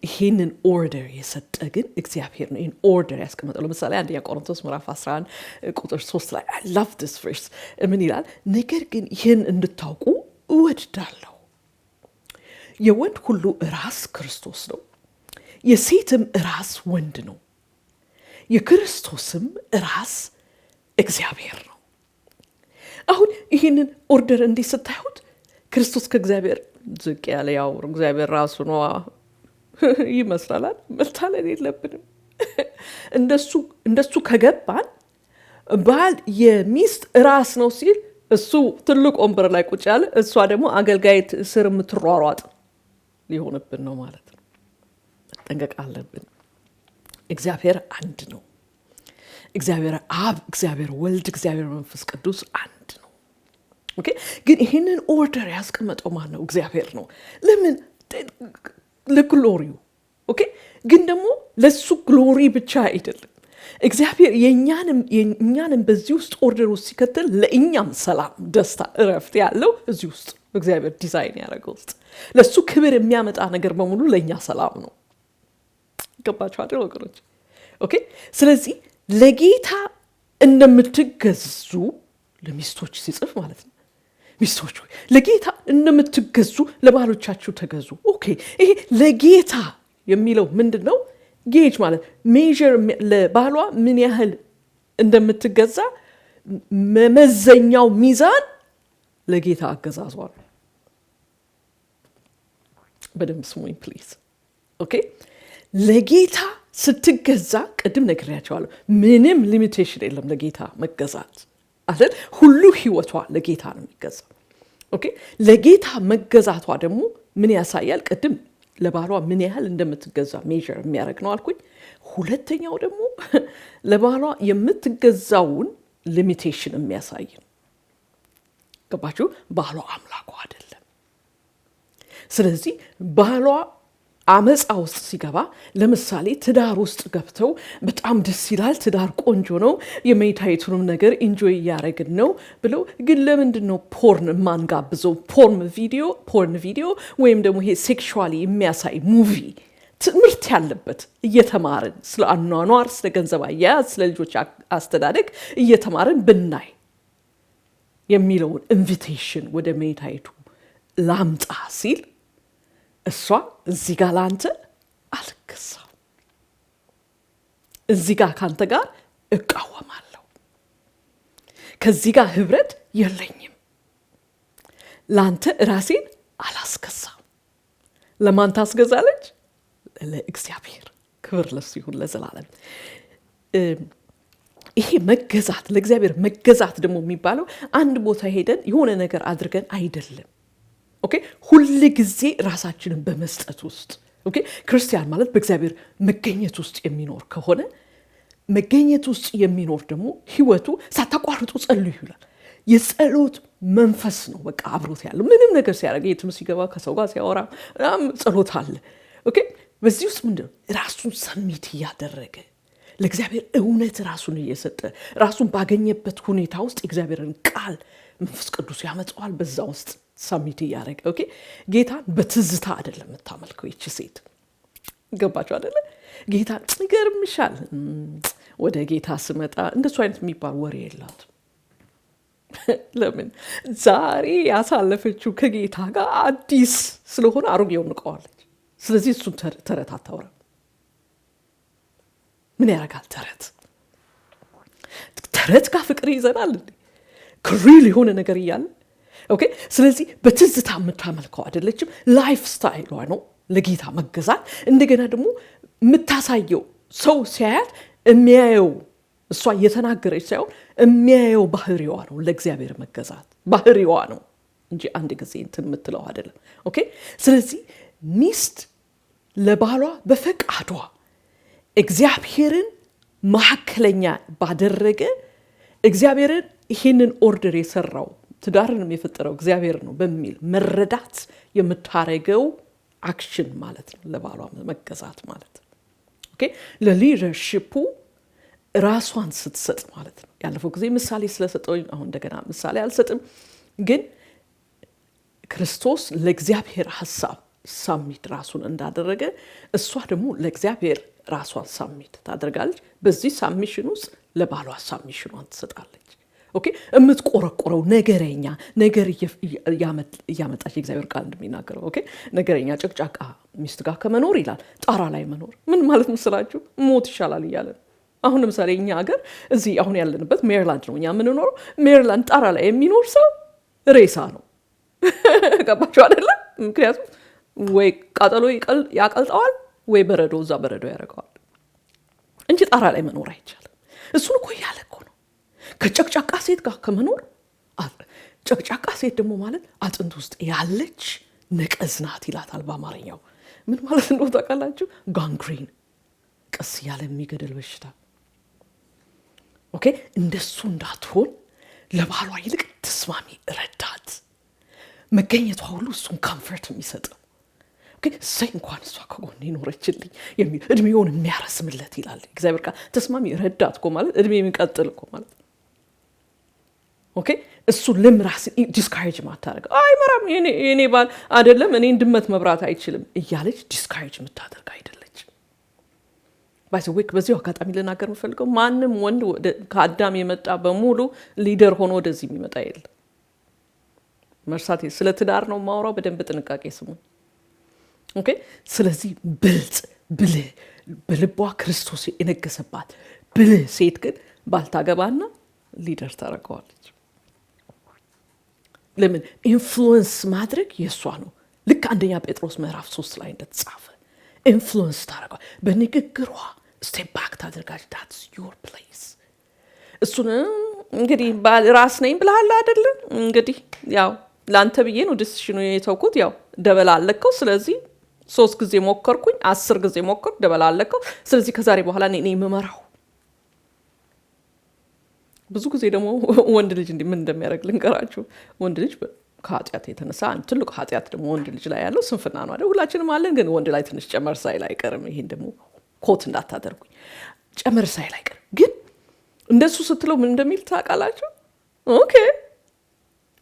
ይሄንን ኦርደር የሰጠ ግን እግዚአብሔር ነው። ይሄን ኦርደር ያስቀመጠው ለምሳሌ አንደኛ ቆሮንቶስ ምዕራፍ 11 ቁጥር 3 ላይ I love this verse ምን ይላል? ነገር ግን ይህን እንድታውቁ እወዳለሁ፣ የወንድ ሁሉ ራስ ክርስቶስ ነው፣ የሴትም ራስ ወንድ ነው፣ የክርስቶስም ራስ እግዚአብሔር ነው። አሁን ይህንን ኦርደር እንዲህ ስታዩት ክርስቶስ ከእግዚአብሔር ዝቅ ያለ ያው እግዚአብሔር ራሱ ነው ይመስላል። መታለል የለብንም። እንደሱ ከገባን ባል የሚስት ራስ ነው ሲል እሱ ትልቅ ወንበር ላይ ቁጭ ያለ እሷ ደግሞ አገልጋይ ስር የምትሯሯጥ ሊሆንብን ነው ማለት ነው። መጠንቀቅ አለብን። እግዚአብሔር አንድ ነው። እግዚአብሔር አብ፣ እግዚአብሔር ወልድ፣ እግዚአብሔር መንፈስ ቅዱስ አንድ ነው። ኦኬ ግን ይሄንን ኦርደር ያስቀመጠው ማን ነው? እግዚአብሔር ነው። ለምን? ለግሎሪው። ኦኬ ግን ደግሞ ለሱ ግሎሪ ብቻ አይደለም። እግዚአብሔር የኛንም በዚህ ውስጥ ኦርደር ውስጥ ሲከተል ለእኛም ሰላም፣ ደስታ፣ እረፍት ያለው እዚህ ውስጥ እግዚአብሔር ዲዛይን ያደረገው ውስጥ ለሱ ክብር የሚያመጣ ነገር በሙሉ ለእኛ ሰላም ነው። ገባችሁ አይደል ወገኖች? ኦኬ ስለዚህ ለጌታ እንደምትገዙ ለሚስቶች ሲጽፍ ማለት ነው። ሚስቶች ሆይ ለጌታ እንደምትገዙ ለባሎቻችሁ ተገዙ። ኦኬ ይሄ ለጌታ የሚለው ምንድነው? ጌጅ ማለት ሜዥር፣ ለባሏ ምን ያህል እንደምትገዛ መመዘኛው ሚዛን ለጌታ አገዛዟ ነው። በደንብ ስሙኝ ፕሊዝ። ኦኬ ለጌታ ስትገዛ ቅድም ነግሬያቸዋለሁ፣ ምንም ሊሚቴሽን የለም ለጌታ መገዛት አይደል? ሁሉ ህይወቷ ለጌታ ነው የሚገዛው። ኦኬ ለጌታ መገዛቷ ደግሞ ምን ያሳያል? ቅድም ለባሏ ምን ያህል እንደምትገዛ ሜዥር የሚያደርግ ነው አልኩኝ። ሁለተኛው ደግሞ ለባሏ የምትገዛውን ሊሚቴሽን የሚያሳይ ነው። ገባችሁ? ባሏ አምላኳ አይደለም። ስለዚህ ባሏ አመፃ ውስጥ ሲገባ ለምሳሌ ትዳር ውስጥ ገብተው በጣም ደስ ይላል፣ ትዳር ቆንጆ ነው፣ የመኝታይቱንም ነገር ኢንጆይ እያደረግን ነው ብለው ግን ለምንድን ነው ፖርን ማንጋብዘው? ፖርን ቪዲዮ ወይም ደግሞ ይሄ ሴክሹዋሊ የሚያሳይ ሙቪ ትምህርት ያለበት እየተማርን ስለ አኗኗር፣ ስለ ገንዘብ አያያዝ፣ ስለ ልጆች አስተዳደግ እየተማርን ብናይ የሚለውን ኢንቪቴሽን ወደ መኝታይቱ ላምጣ ሲል እሷ እዚህ ጋር ላንተ አልከሳም፣ እዚህ ጋር ካንተ ጋር እቃወማለሁ፣ ከዚህ ጋር ህብረት የለኝም፣ ላንተ ራሴን አላስከሳም። ለማን ታስገዛለች? ለእግዚአብሔር። ክብር ለሱ ይሁን ለዘላለም። ይሄ መገዛት፣ ለእግዚአብሔር መገዛት ደግሞ የሚባለው አንድ ቦታ ሄደን የሆነ ነገር አድርገን አይደለም። ኦኬ፣ ሁሉ ጊዜ ራሳችንን በመስጠት ውስጥ ኦኬ። ክርስቲያን ማለት በእግዚአብሔር መገኘት ውስጥ የሚኖር ከሆነ መገኘት ውስጥ የሚኖር ደግሞ ህይወቱ ሳታቋርጡ ጸልዩ ይላል። የጸሎት መንፈስ ነው በቃ አብሮት ያለው። ምንም ነገር ሲያደርግ የትም ሲገባ ከሰው ጋር ሲያወራ ጸሎት አለ። ኦኬ፣ በዚህ ውስጥ ምንድነው ራሱን ሰሚት እያደረገ ለእግዚአብሔር እውነት ራሱን እየሰጠ ራሱን ባገኘበት ሁኔታ ውስጥ የእግዚአብሔርን ቃል መንፈስ ቅዱስ ያመጣዋል። በዛ ውስጥ ሰሚት እያደረገ ኦኬ። ጌታን በትዝታ አይደለም የምታመልከው ይቺ ሴት። ገባችሁ አይደለ? ጌታ ይገርምሻል። ወደ ጌታ ስመጣ እንደሱ አይነት የሚባል ወሬ የላትም። ለምን? ዛሬ ያሳለፈችው ከጌታ ጋር አዲስ ስለሆነ አሮጌውን ንቀዋለች። ስለዚህ እሱን ተረት አታወራም። ምን ያደርጋል ተረት ጋር ፍቅር ይዘናል እንዴ? ክሪል የሆነ ነገር እያለ ኦኬ። ስለዚህ በትዝታ የምታመልከው አይደለችም። ላይፍ ስታይሏ ነው ለጌታ መገዛት። እንደገና ደግሞ የምታሳየው ሰው ሲያያት የሚያየው እሷ እየተናገረች ሳይሆን የሚያየው ባህሪዋ ነው። ለእግዚአብሔር መገዛት ባህሪዋ ነው እንጂ አንድ ጊዜ እንትን የምትለው አይደለም። ኦኬ። ስለዚህ ሚስት ለባሏ በፈቃዷ እግዚአብሔርን ማዕከለኛ ባደረገ እግዚአብሔርን ይህንን ኦርደር የሰራው ትዳርንም የፈጠረው እግዚአብሔር ነው በሚል መረዳት የምታረገው አክሽን ማለት ነው ለባሏ መገዛት ማለት። ኦኬ። ለሊደርሺፑ ራሷን ስትሰጥ ማለት ነው። ያለፈው ጊዜ ምሳሌ ስለሰጠው አሁን እንደገና ምሳሌ አልሰጥም፣ ግን ክርስቶስ ለእግዚአብሔር ሐሳብ ሳሚት ራሱን እንዳደረገ እሷ ደግሞ ለእግዚአብሔር ራሷን ሳሚት ታደርጋለች። በዚህ ሳሚሽን ውስጥ ለባሏ ሳሚሽኗን ትሰጣለች። ኦኬ። የምትቆረቆረው ነገረኛ ነገር እያመጣች የእግዚአብሔር ቃል እንደሚናገረው ኦኬ፣ ነገረኛ ጨቅጫቃ ሚስት ጋር ከመኖር ይላል ጣራ ላይ መኖር። ምን ማለት መስላችሁ? ሞት ይሻላል እያለ ነው። አሁን ለምሳሌ እኛ ሀገር እዚህ አሁን ያለንበት ሜሪላንድ ነው እኛ የምንኖረው። ሜሪላንድ ጣራ ላይ የሚኖር ሰው ሬሳ ነው። ገባችሁ አይደለም? ምክንያቱም ወይ ቃጠሎ ያቀልጠዋል ወይ በረዶ እዛ በረዶ ያደርገዋል እንጂ ጣራ ላይ መኖር አይቻልም። እሱን እኮ ያለ እኮ ነው ከጨቅጫቃ ሴት ጋር ከመኖር። ጨቅጫቃ ሴት ደግሞ ማለት አጥንት ውስጥ ያለች ነቀዝ ናት ይላታል በአማርኛው። ምን ማለት እንደሆነ ታውቃላችሁ? ጋንግሪን፣ ቀስ ያለ የሚገድል በሽታ። ኦኬ። እንደሱ እንዳትሆን ለባሏ ይልቅ ተስማሚ ረዳት መገኘቷ ሁሉ እሱን ኮምፈርት የሚሰጥ ሰይ እንኳን እሷ ከጎን ይኖረችልኝ የሚል እድሜውን የሚያረስምለት ይላል እግዚአብሔር ቃል። ተስማሚ ረዳት እኮ ማለት እድሜ የሚቀጥል እኮ ማለት ኦኬ። እሱ ለምራስ ዲስካሬጅ ማታረግ አይመራም። የኔ ባል አይደለም እኔ እንድመት መብራት አይችልም እያለች ዲስካሬጅ የምታደርግ አይደለች። ባይዘዌክ በዚሁ አጋጣሚ ልናገር የምፈልገው ማንም ወንድ ከአዳም የመጣ በሙሉ ሊደር ሆኖ ወደዚህ የሚመጣ የለም። መርሳቴ ስለ ትዳር ነው ማውራው። በደንብ ጥንቃቄ ስሙ። ኦኬ። ስለዚህ ብልህ በልቧ ክርስቶስ የነገሰባት ብልህ ሴት ግን ባልታገባና ሊደር ታረገዋለች። ለምን? ኢንፍሉዌንስ ማድረግ የሷ ነው። ልክ አንደኛ ጴጥሮስ ምዕራፍ 3 ላይ እንደተጻፈ ኢንፍሉዌንስ ታረገዋል። በንግግሯ ስቴፕ ባክ ታደርጋለች። that's your place። እሱን እንግዲህ ራስ ነኝ ብለሃል አይደለ? እንግዲህ ያው ላንተ ብዬ ነው ዲሲሽኑ የተውኩት። ያው ደበላለከው። ስለዚህ 3 ጊዜ ሞከርኩኝ፣ 10 ጊዜ ሞከርኩ፣ ደበላለከው። ስለዚህ ከዛሬ በኋላ እኔ የምመራው። ብዙ ጊዜ ደግሞ ወንድ ልጅ ምን እንደሚያደርግ ልንገራችሁ። ወንድ ልጅ ከኃጢአት የተነሳ ትልቅ ኃጢአት ደግሞ ወንድ ልጅ ላይ ያለው ስንፍና ነው አይደል? ሁላችንም አለን፣ ግን ወንድ ላይ ትንሽ ጨመር ሳይል አይቀርም። ይሄን ደግሞ ኮት እንዳታደርጉኝ፣ ጨመር ሳይል አይቀርም። ግን እንደሱ ስትለው ምን እንደሚል ታውቃላችሁ? ኦኬ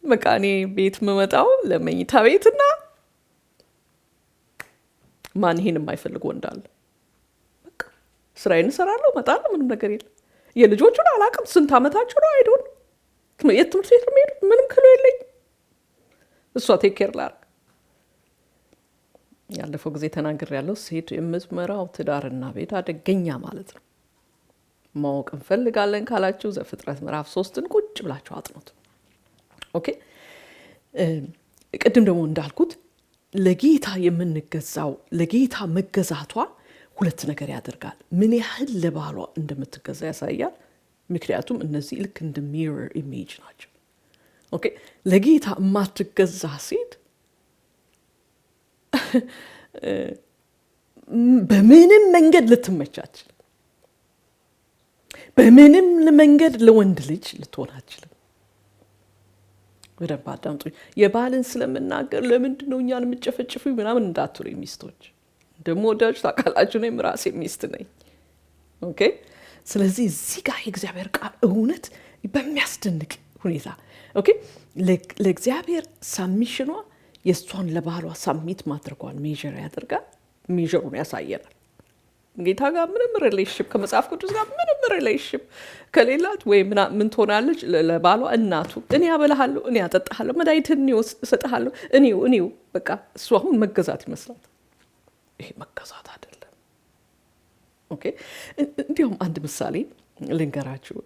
በቃ እኔ ቤት የምመጣው ለመኝታ ቤትና ማን ይሄን የማይፈልግ ወንድ አለ? በቃ ስራዬን እሰራለሁ፣ እመጣለሁ፣ ምንም ነገር የለም። የልጆቹን አላውቅም፣ ስንት ዓመታቸው ነው አይዶን። የትምህርት ቤት ነው ምንም ክሎ የለኝ እሷ ቴክ ኬር ላርግ ያለፈው ጊዜ ተናግር ያለው ሴት የምትመራው ትዳርና ቤት አደገኛ ማለት ነው ማወቅ እንፈልጋለን ካላችሁ ዘፍጥረት ምዕራፍ 3ን ቁጭ ብላችሁ አጥኑት ኦኬ ቅድም ደግሞ እንዳልኩት ለጌታ የምንገዛው ለጌታ መገዛቷ ሁለት ነገር ያደርጋል ምን ያህል ለባሏ እንደምትገዛ ያሳያል ምክንያቱም እነዚህ ልክ እንደ ሚረር ኢሜጅ ናቸው ኦኬ ለጌታ ማትገዛ ሴት በምንም መንገድ ልትመቻች በምንም መንገድ ለወንድ ልጅ ልትሆን አትችልም ወደ ባዳምጡ የባልን ስለምናገር ለምንድነው እኛን ምጨፈጭፉ ምናምን እንዳትሉ ሚስቶች ደሞ ወዳጅ ታቃላችሁ ነው ምራሴ ሚስት ነኝ ኦኬ ስለዚህ እዚህ ጋር የእግዚአብሔር ቃል እውነት በሚያስደንቅ ሁኔታ ኦኬ ለእግዚአብሔር ሳሚሽኗ የሷን ለባሏ ሳሚት ማድረጓን ሜጀር ያደርጋል ሜጀሩን ያሳየናል ጌታ ጋር ምንም ሪሌሽንሺፕ ከመጽሐፍ ቅዱስ ጋር ምንም ሪሌሽንሺፕ ከሌላት ወይ ምን ትሆናለች ለባሏ እናቱ እኔ ያበላሃለሁ እኔ ያጠጣሃለሁ መድኃኒትን እሰጥሃለሁ እኔው በቃ እሱ አሁን መገዛት ይመስላል ይሄ መገዛት አይደለም ኦኬ እንዲያውም አንድ ምሳሌ ልንገራችሁ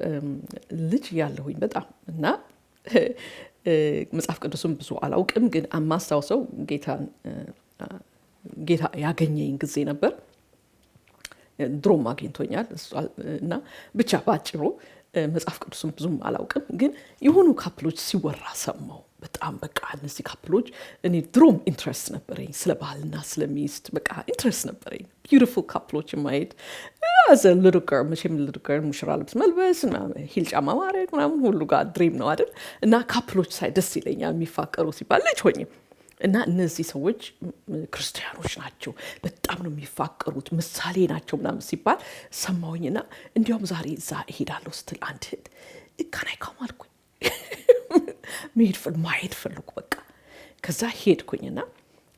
ልጅ ያለሁኝ በጣም እና መጽሐፍ ቅዱስም ብዙ አላውቅም ግን አማስታውሰው ጌታ ያገኘኝ ጊዜ ነበር ድሮም አግኝቶኛል እና ብቻ ባጭሩ መጽሐፍ ቅዱስም ብዙም አላውቅም ግን የሆኑ ካፕሎች ሲወራ ሰማው በጣም በቃ እነዚህ ካፕሎች እኔ ድሮም ኢንትረስት ነበረኝ ስለ ባልና ስለ ሚስት በቃ ኢንትረስት ነበረኝ ቢዩቲፉል ካፕሎች ማየት as a little girl መቼም little girl ሙሽራ ልብስ መልበስ ሂል ጫማ ማድረግ ምናምን ሁሉ ጋር ድሪም ነው አይደል እና ካፕሎች ሳይ ደስ ይለኛል የሚፋቀሩ ሲባል ልጅ ሆኜ እና እነዚህ ሰዎች ክርስቲያኖች ናቸው በጣም ነው የሚፋቀሩት ምሳሌ ናቸው ምናምን ሲባል ሰማውኝና እንዲያውም ዛሬ እዛ እሄዳለሁ ስትል አንድ ካናይ ካማልኩኝ ማየት ፈልኩ በቃ ከዛ ሄድኩኝና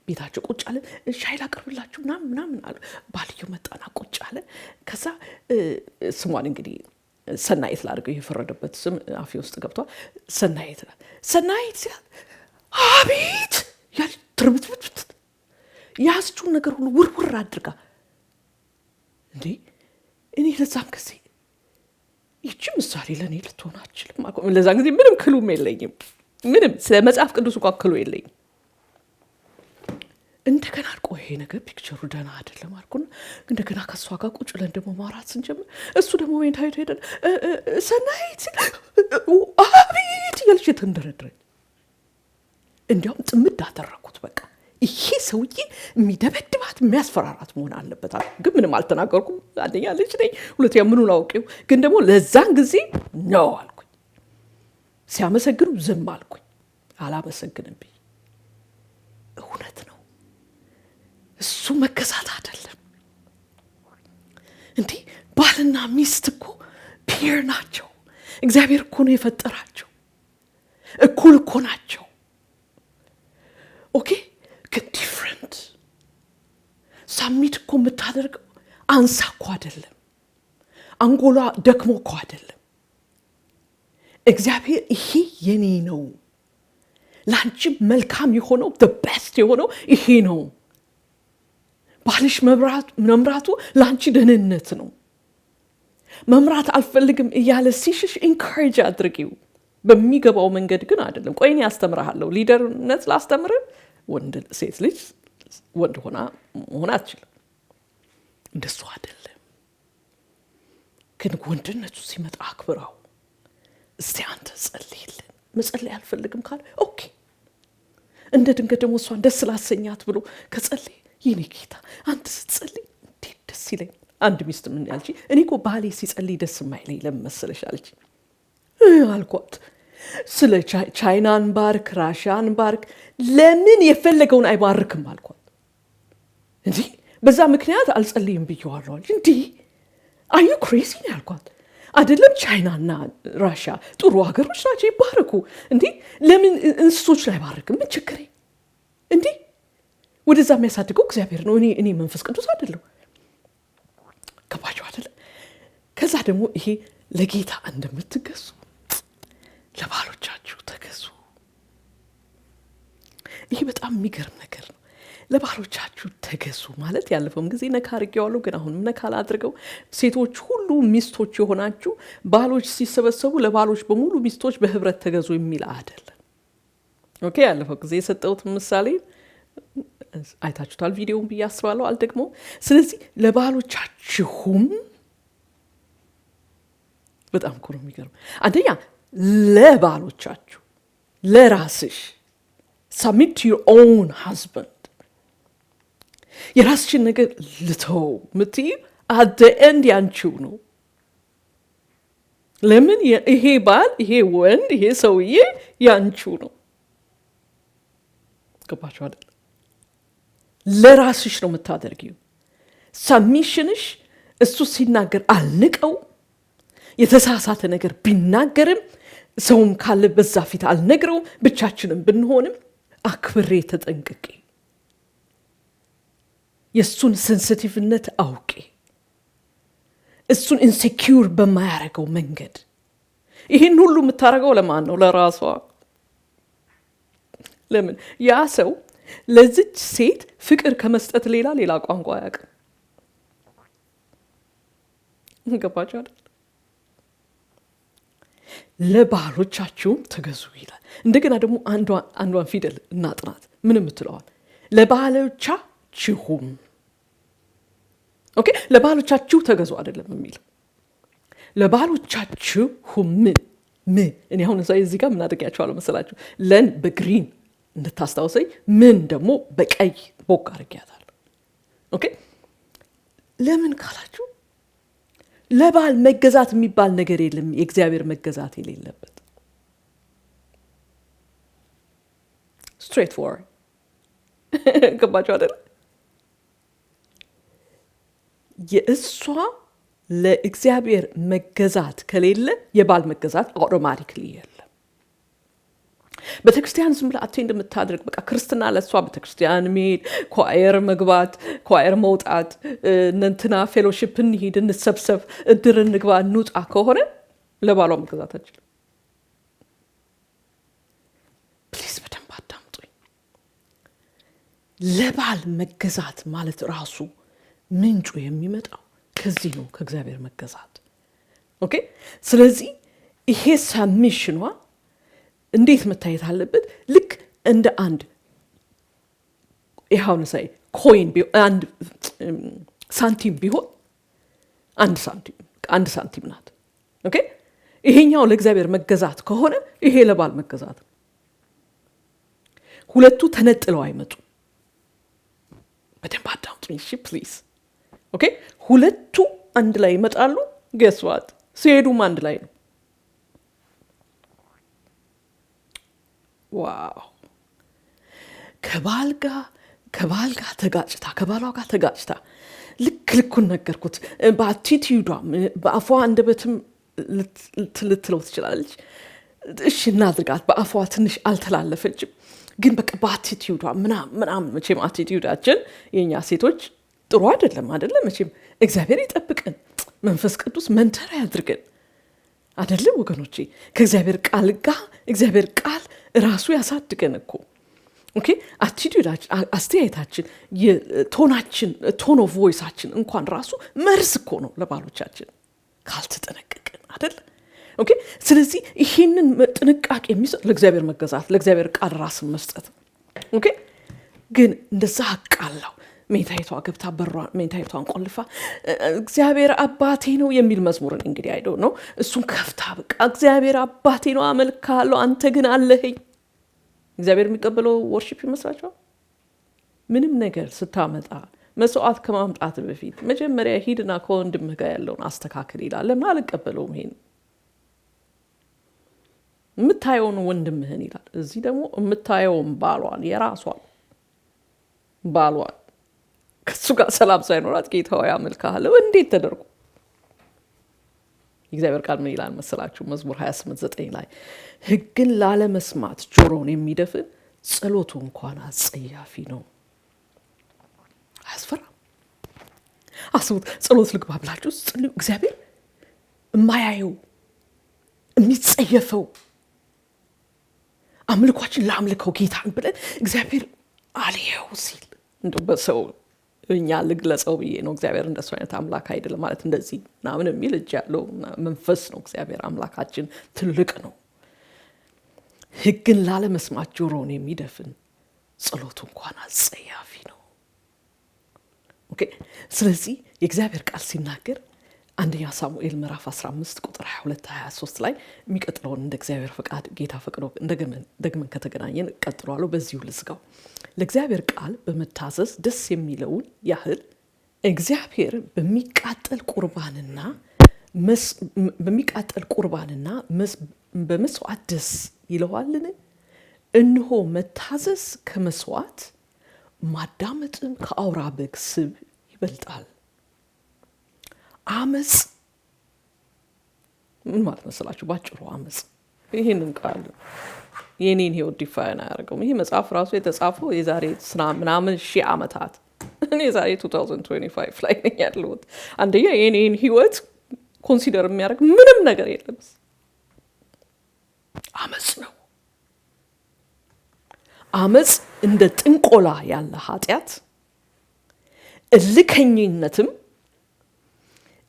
ቤታቸው ቁጭ አለ ሻይ ላቀርብላችሁ ምናምን አሉ ባልየው መጣና ቁጭ አለ ከዛ ስሟን እንግዲህ ሰናይት ላድርገው የፈረደበት ስም አፌ ውስጥ ገብቷል ሰናይት አቤት ያል ትርብትብት ያስቹን ነገር ሁሉ ውርውር አድርጋ እንዴ እኔ ለዛም ጊዜ ይቺ ምሳሌ ለኔ ልትሆን አትችልም አቆም ለዛም ጊዜ ምንም ክሉም የለኝም ምንም ስለ መጽሐፍ ቅዱስ እንኳን ክሉ የለኝም እንደገና ቆይ ይሄ ነገር ፒክቸሩ ደና አይደለም አልኩና እንደገና ከሷ ጋር ቁጭ ብለን ደሞ ማውራት ስንጀምር እሱ ደሞ ሜንታይቶ ሄደን ሰናይት አቤት ያልሽ ተንደረደረ እንዲያውም ጥምድ አደረኩት በቃ ይሄ ሰውዬ የሚደበድባት የሚያስፈራራት መሆን አለበት ግን ምንም አልተናገርኩም አንደኛ ልጅ ነኝ ሁለተኛ ምኑን አውቄው ግን ደግሞ ለዛን ጊዜ ነው አልኩኝ ሲያመሰግኑ ዝም አልኩኝ አላመሰግንም እውነት ነው እሱ መገዛት አይደለም እንዴ ባልና ሚስት እኮ ፒር ናቸው እግዚአብሔር እኮ ነው የፈጠራቸው እኩል እኮ ናቸው ኦኬ ግን ዲፍረንት ሳሚት እኮ የምታደርገው አንሳ እኮ አይደለም አንጎላ ደክሞ እኮ አይደለም እግዚአብሔር ይሄ የኔ ነው ላንቺ መልካም የሆነው the best የሆነው ይሄ ነው ባልሽ መምራቱ ላንቺ ደህንነት ነው መምራት አልፈልግም እያለ ሲሽሽ ኢንካሬጅ አድርጊው በሚገባው መንገድ ግን አይደለም ቆይ እኔ አስተምራለሁ ሊደርነት ላስተምር ወንድ ሴት ልጅ ወንድ ሆና አትችልም እንደሱ አይደለም ግን ወንድነቱ ሲመጣ አክብራው እስቲ አንተ ጸልይልን መጸለይ አልፈልግም ካለ ኦኬ እንደ ድንገት ደግሞ እሷን ደስ ላሰኛት ብሎ ከጸለይ የኔ ጌታ አንተ ስትጸልይ እንዴት ደስ ይለኝ አንድ ሚስት ምን ያልቺ እኔ እኮ ባሌ ሲጸልይ ደስ የማይለኝ ለምን መሰለሽ አለች አልኳት ስለ ቻይናን ባርክ ራሻን ባርክ ለምን የፈለገውን አይባርክም አልኳት እንዴ በዛ ምክንያት አልጸልይም ብየዋለሁ እንዴ አዩ ክሬዚ ነው አልኳት አይደለም ቻይናና ራሻ ጥሩ ሀገሮች ናቸው ይባረኩ እንዴ ለምን እንስቶች ላይ ባርክም ምን ችግር እንዴ ወደዛ የሚያሳድገው እግዚአብሔር ነው እኔ መንፈስ ቅዱስ አይደለም ከባቸው አይደለም ከዛ ደግሞ ይሄ ለጌታ እንደምትገዙ ለባሎች ይሄ በጣም የሚገርም ነገር ነው። ለባሎቻችሁ ተገዙ ማለት ያለፈውም ጊዜ ነካ አድርጌዋለሁ፣ ግን አሁንም ነካ አድርገው ሴቶች ሁሉ ሚስቶች የሆናችሁ ባሎች ሲሰበሰቡ ለባሎች በሙሉ ሚስቶች በህብረት ተገዙ የሚል አይደለም። ኦኬ፣ ያለፈው ጊዜ የሰጠሁት ምሳሌ አይታችሁታል ቪዲዮውን ብዬ አስባለሁ፣ አልደግሞም። ስለዚህ ለባሎቻችሁም በጣም እኮ ነው የሚገርም። አንደኛ ለባሎቻችሁ፣ ለራስሽ submit to your own husband። የራስሽን ነገር ልተው ምትይ at the end ያንቺው ነው። ለምን ይሄ ባል፣ ይሄ ወንድ፣ ይሄ ሰውዬ ያንቺው ነው። ገባችሁ አይደል? ለራስሽ ነው የምታደርጊው። ሰሚሽንሽ እሱ ሲናገር አልንቀው፣ የተሳሳተ ነገር ቢናገርም ሰውም ካለ በዛ ፊት አልነግረው፣ ብቻችንም ብንሆንም አክብሬ ተጠንቅቄ የሱን ሴንሲቲቭነት አውቄ እሱን ኢንሴኪዩር በማያረገው መንገድ። ይህን ሁሉ የምታረገው ለማን ነው? ለራሷ። ለምን ያ ሰው ለዚች ሴት ፍቅር ከመስጠት ሌላ ቋንቋ አያውቅም። ገባችሁ አይደል? ለባሎቻችሁም ተገዙ ይላል። እንደገና ደግሞ አንዷን ፊደል እናጥናት። ምን የምትለዋል? ለባሎቻችሁም። ኦኬ፣ ለባሎቻችሁ ተገዙ አይደለም የሚለው ለባሎቻችሁም። እኔ አሁን እዚህ ጋር ምን አድርጌያቸዋለሁ መሰላችሁ? ለን በግሪን እንድታስታውሰኝ፣ ምን ደግሞ በቀይ ቦክ አድርጌያታለሁ። ኦኬ፣ ለምን ካላችሁ ለባል መገዛት የሚባል ነገር የለም። የእግዚአብሔር መገዛት የሌለበት ስትሬት ፎርወርድ። ገባችሁ አይደል? የእሷ ለእግዚአብሔር መገዛት ከሌለ የባል መገዛት አውቶማቲክሊ የለም። ቤተክርስቲያን ዝም ብላ አቴንድ እንደምታደርግ በቃ ክርስትና ለሷ ቤተክርስቲያን መሄድ፣ ኳየር መግባት፣ ኳየር መውጣት፣ እንትና ፌሎሺፕ እንሂድ፣ እንሰብሰብ፣ እድር እንግባ፣ እንውጣ ከሆነ ለባሏ መገዛት አትችልም። ፕሊዝ በደንብ አዳምጡኝ። ለባል መገዛት ማለት ራሱ ምንጩ የሚመጣው ከዚህ ነው፣ ከእግዚአብሔር መገዛት። ኦኬ፣ ስለዚህ ይሄ ሳሚሽኗ እንዴት መታየት አለበት? ልክ እንደ አንድ ይሁን ሳይ ኮይን አንድ ሳንቲም ቢሆን አንድ ሳንቲም ናት። ኦኬ፣ ይሄኛው ለእግዚአብሔር መገዛት ከሆነ ይሄ ለባል መገዛት ነው። ሁለቱ ተነጥለው አይመጡም። በደንብ አዳምጡኝ እሺ ፕሊዝ። ኦኬ፣ ሁለቱ አንድ ላይ ይመጣሉ። ገስዋት ሲሄዱም አንድ ላይ ነው። ዋው! ከባሏ ጋር ተጋጭታ ልኩን ነገርኩት። በአቲቲዩዷም በአፏ አንደበትም ልትለው ትችላለች። እሺ እናድርጋት። በአፏ ትንሽ አልተላለፈችም፣ ግን በቃ በአቲቲዩዷ ምናምን። መቼም አቲቲዩዳችን የኛ ሴቶች ጥሩ አይደለም መቼም። እግዚአብሔር ይጠብቀን፣ መንፈስ ቅዱስ መንተራ ያድርገን አይደለም ወገኖቼ። ከእግዚአብሔር ቃል ጋር እግዚአብሔር ቃል ራሱ ያሳድገን እኮ። ኦኬ፣ አቲቲዩዳችን፣ አስተያየታችን፣ ቶን ኦፍ ቮይሳችን እንኳን ራሱ መርዝ እኮ ነው ለባሎቻችን ካልተጠነቀቅን አይደል? ኦኬ፣ ስለዚህ ይሄንን ጥንቃቄ የሚሰጥ ለእግዚአብሔር መገዛት፣ ለእግዚአብሔር ቃል ራስን መስጠት። ኦኬ፣ ግን እንደዛ አቃላው ሜታይቷ ገብታ ሜታይቷን ቆልፋ እግዚአብሔር አባቴ ነው የሚል መዝሙርን እንግዲህ አይዶ ነው እሱን ከፍታ በቃ እግዚአብሔር አባቴ ነው አመልካለሁ፣ አንተ ግን አለህኝ። እግዚአብሔር የሚቀበለው ወርሺፕ ይመስላችኋል? ምንም ነገር ስታመጣ መስዋዕት ከማምጣት በፊት መጀመሪያ ሂድና ከወንድምህ ጋር ያለውን አስተካክል ይላል። ለምን አልቀበለውም? ይሄን የምታየውን ወንድምህን ይላል። እዚህ ደግሞ የምታየውን ባሏን፣ የራሷን ባሏን ከሱ ጋር ሰላም ሳይኖራት ጌታው ያመልካለሁ እንዴት ተደርጎ? እግዚአብሔር ቃል ምን ይላል መሰላችሁ? መዝሙር 28:9 ላይ ሕግን ላለመስማት ጆሮን የሚደፍን ጸሎቱ እንኳን አጸያፊ ነው። አያስፈራም? አስቡት፣ ጸሎት ልግባ ብላችሁ ጸልዩ። እግዚአብሔር የማያየው የሚጸየፈው አምልኳችን ለአምልከው ጌታን ብለን እግዚአብሔር አልየው ሲል እንደው በሰው እኛ ልግለጸው ብዬ ነው። እግዚአብሔር እንደሱ አይነት አምላክ አይደለም ማለት እንደዚህ ምናምን የሚል እጅ ያለው መንፈስ ነው። እግዚአብሔር አምላካችን ትልቅ ነው። ሕግን ላለመስማት ጆሮን የሚደፍን ጸሎቱ እንኳን አጸያፊ ነው። ኦኬ። ስለዚህ የእግዚአብሔር ቃል ሲናገር አንደኛ ሳሙኤል ምዕራፍ 15 ቁጥር 22-23 ላይ የሚቀጥለውን እንደ እግዚአብሔር ፈቃድ ጌታ ፈቅዶ ደግመን ከተገናኘን ቀጥሏለሁ። በዚሁ ልዝጋው። ለእግዚአብሔር ቃል በመታዘዝ ደስ የሚለውን ያህል እግዚአብሔር በሚቃጠል ቁርባንና በመስዋዕት ደስ ይለዋልን? እነሆ መታዘዝ ከመስዋዕት ማዳመጥም ከአውራ በግ ስብ ይበልጣል። አመጽ ምን ማለት መሰላችሁ? ባጭሩ አመጽ ይሄንን ቃል የኔን ህይወት ዲፋይን አያደርገውም። ይሄ መጽሐፍ ራሱ የተጻፈው የዛሬ ምናምን ሺህ ዓመታት እኔ ዛሬ 2025 ላይ ነኝ ያለሁት። አንደኛ የኔን ህይወት ኮንሲደር የሚያደርግ ምንም ነገር የለም። አመጽ ነው። አመጽ እንደ ጥንቆላ ያለ ኃጢአት፣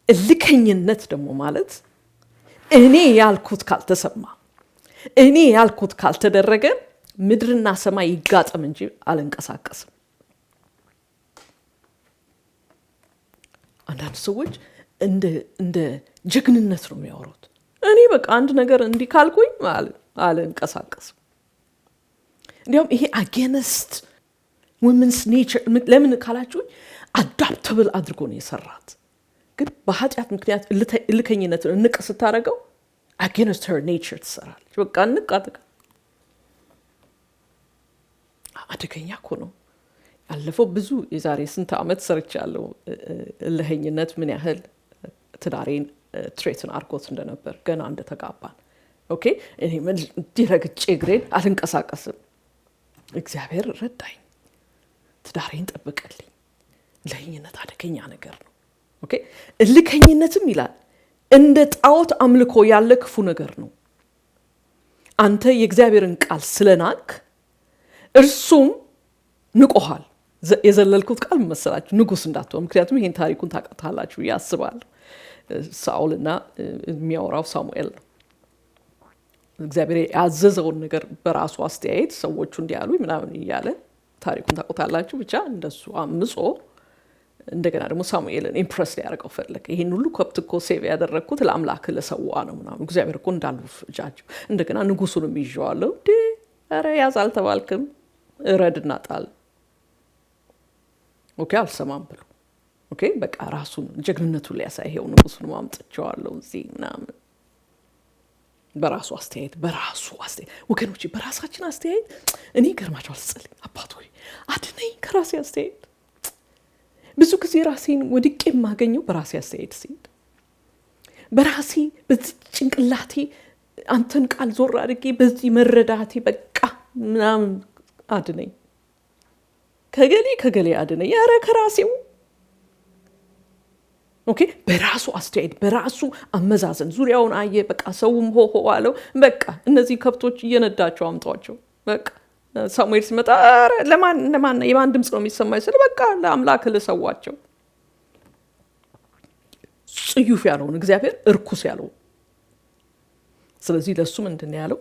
እልከኝነት ደግሞ ማለት እኔ ያልኩት ካልተሰማ፣ እኔ ያልኩት ካልተደረገ ምድርና ሰማይ ይጋጠም እንጂ አልንቀሳቀስም። አንዳንድ ሰዎች እንደ ጀግንነት ነው የሚያወሩት። እኔ በቃ አንድ ነገር እንዲህ ካልኩኝ አልንቀሳቀስም። እንዲያውም ይሄ አጌንስት ውመንስ ኔቸር ለምን ካላችሁኝ አዳፕተብል አድርጎ ነው የሰራት። ግን በኃጢአት ምክንያት እልከኝነትን እንቅ ስታደርገው አጌንስት ሄር ኔቸር ትሰራለች። በቃ እንቅ አደገኛ እኮ ነው። ያለፈው ብዙ የዛሬ ስንት ዓመት ሰርቻለሁ። እልኸኝነት ምን ያህል ትዳሬን ትሬትን አርጎት እንደነበር ገና እንደተጋባን። ኦኬ እኔ እንዲረግጬ እግሬን አልንቀሳቀስም። እግዚአብሔር ረዳኝ፣ ትዳሬን ጠብቀልኝ። እልኸኝነት አደገኛ ነገር ነው። ኦኬ እልከኝነትም ይላል እንደ ጣዖት አምልኮ ያለ ክፉ ነገር ነው። አንተ የእግዚአብሔርን ቃል ስለናክ እርሱም ንቆሃል። የዘለልኩት ቃል መሰላችሁ ንጉስ እንዳትሆን። ምክንያቱም ይሄን ታሪኩን ታውቃላችሁ ያስባል። ሳኦልና የሚያወራው ሳሙኤል ነው። እግዚአብሔር ያዘዘውን ነገር በራሱ አስተያየት ሰዎቹ እንዲያሉ ምናምን እያለ ታሪኩን ታውቃላችሁ። ብቻ እንደሱ አምጾ እንደገና ደግሞ ሳሙኤልን ኢምፕረስ ሊያደርገው ፈለገ። ይሄን ሁሉ ከብት እኮ ሴቭ ያደረግኩት ለአምላክ ለሰዋ ነው ምናምን። እግዚአብሔር እኮ እንዳልፍጃችሁ እንደገና ንጉሱንም ይዤዋለሁ። ኧረ ያዝ አልተባልክም፣ እረድና ጣል። ኦኬ አልሰማም ብሎ ኦኬ በቃ ራሱን ጀግንነቱን ሊያሳይ ይሄው ንጉሱን ማምጥቼዋለሁ እዚህ ምናምን። በራሱ አስተያየት ወገኖች፣ በራሳችን አስተያየት እኔ ገርማቸዋል። ስጸልይ አባት ሆይ አድነኝ ከራሴ አስተያየት። ብዙ ጊዜ ራሴን ወድቄ የማገኘው በራሴ አስተያየት ሲሄድ፣ በራሴ በዚህ ጭንቅላቴ አንተን ቃል ዞር አድርጌ በዚህ መረዳቴ በቃ ምናምን አድነኝ፣ ከገሌ አድነኝ። ኧረ ከራሴው ኦኬ በራሱ አስተያየት በራሱ አመዛዘን ዙሪያውን አየ። በቃ ሰውም ሆ አለው። በቃ እነዚህ ከብቶች እየነዳቸው አምጧቸው። በቃ ሳሙኤል ሲመጣ ለማን የማን ድምጽ ነው የሚሰማኝ ስለ በቃ ለአምላክ ልሰዋቸው። ጽዩፍ ያለውን እግዚአብሔር እርኩስ ያለው። ስለዚህ ለሱ ምንድነው ያለው?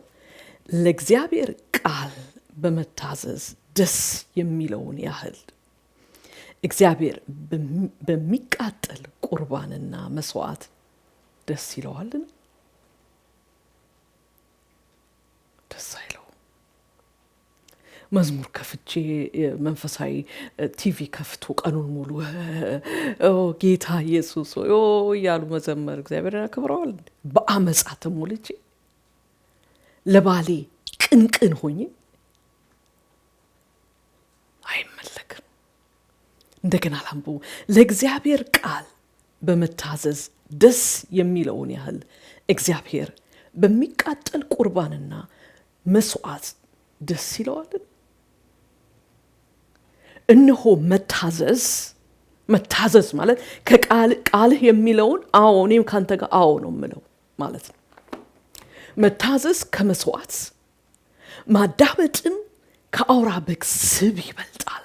ለእግዚአብሔር ቃል በመታዘዝ ደስ የሚለውን ያህል እግዚአብሔር በሚቃጠል ቁርባንና መስዋዕት ደስ ይለዋልን? ደስ አይለው። መዝሙር ከፍቼ መንፈሳዊ ቲቪ ከፍቶ ቀኑን ሙሉ ጌታ ኢየሱስ እያሉ መዘመር እግዚአብሔር ያከብረዋል? በአመጻ ተሞልቼ ለባሌ ቅንቅን ሆኜ አይመለክም። እንደገና ላምቡ ለእግዚአብሔር ቃል በመታዘዝ ደስ የሚለውን ያህል እግዚአብሔር በሚቃጠል ቁርባንና መስዋዕት ደስ ይለዋልን? እነሆ መታዘዝ ማለት ከቃልህ የሚለውን አዎ እኔም ካንተ ጋር አዎ ነው የምለው ማለት ነው። መታዘዝ ከመስዋዕት ማዳመጥም ከአውራ በግ ስብ ይበልጣል።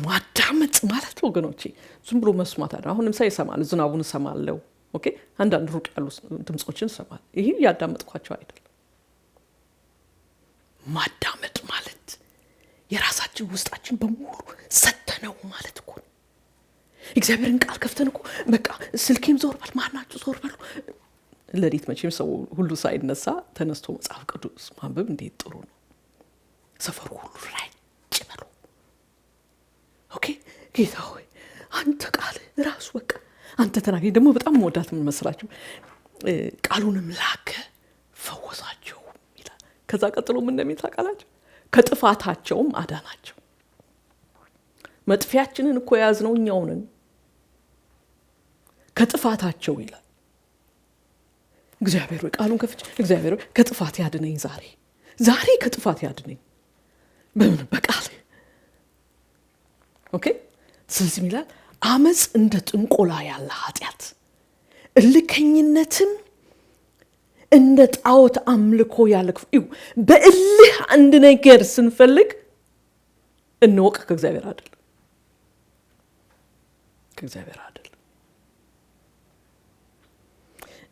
ማዳመጥ ማለት ወገኖቼ ዝም ብሎ መስማት አይደለም። አሁን ለምሳሌ ይሰማል፣ ዝናቡን እሰማለሁ። ኦኬ አንዳንድ ሩቅ ያሉ ድምጾችን እሰማል። ይሄ ያዳመጥኳቸው አይደለም። ማዳመጥ ማለት የራሳችን ውስጣችን በሙሉ ሰተነው ማለት እኮ ነው። እግዚአብሔርን ቃል ከፍተን እኮ በቃ ስልኬም ዞር በል ማናችሁ ዞር በሉ። ለሊት መቼም ሰው ሁሉ ሳይነሳ ተነስቶ መጽሐፍ ቅዱስ ማንበብ እንዴት ጥሩ ነው። ሰፈሩ ሁሉ ራጭ በሉ። ኦኬ ጌታ ሆይ አንተ ቃል ራሱ በቃ አንተ ተናገኝ። ደግሞ በጣም መወዳት ምን መስላችሁ? ቃሉንም ላከ ፈወሳቸው ይላል። ከዛ ቀጥሎ ምን እንደሚል ታውቃላችሁ? ከጥፋታቸውም አዳናቸው። መጥፊያችንን እኮ ያዝነው እኛው ነን። ከጥፋታቸው ይላል። እግዚአብሔር ሆይ ቃሉን ከፍቼ እግዚአብሔር ሆይ ከጥፋት ያድነኝ፣ ዛሬ ከጥፋት ያድነኝ። በምን? በቃል። ኦኬ ስለዚህ ይላል አመጽ እንደ ጥንቆላ ያለ ኃጢአት፣ እልከኝነትም እንደ ጣዖት አምልኮ ያለ ክፉ። በእልህ አንድ ነገር ስንፈልግ እንወቅ ከእግዚአብሔር አይደል፣ ከእግዚአብሔር አይደል።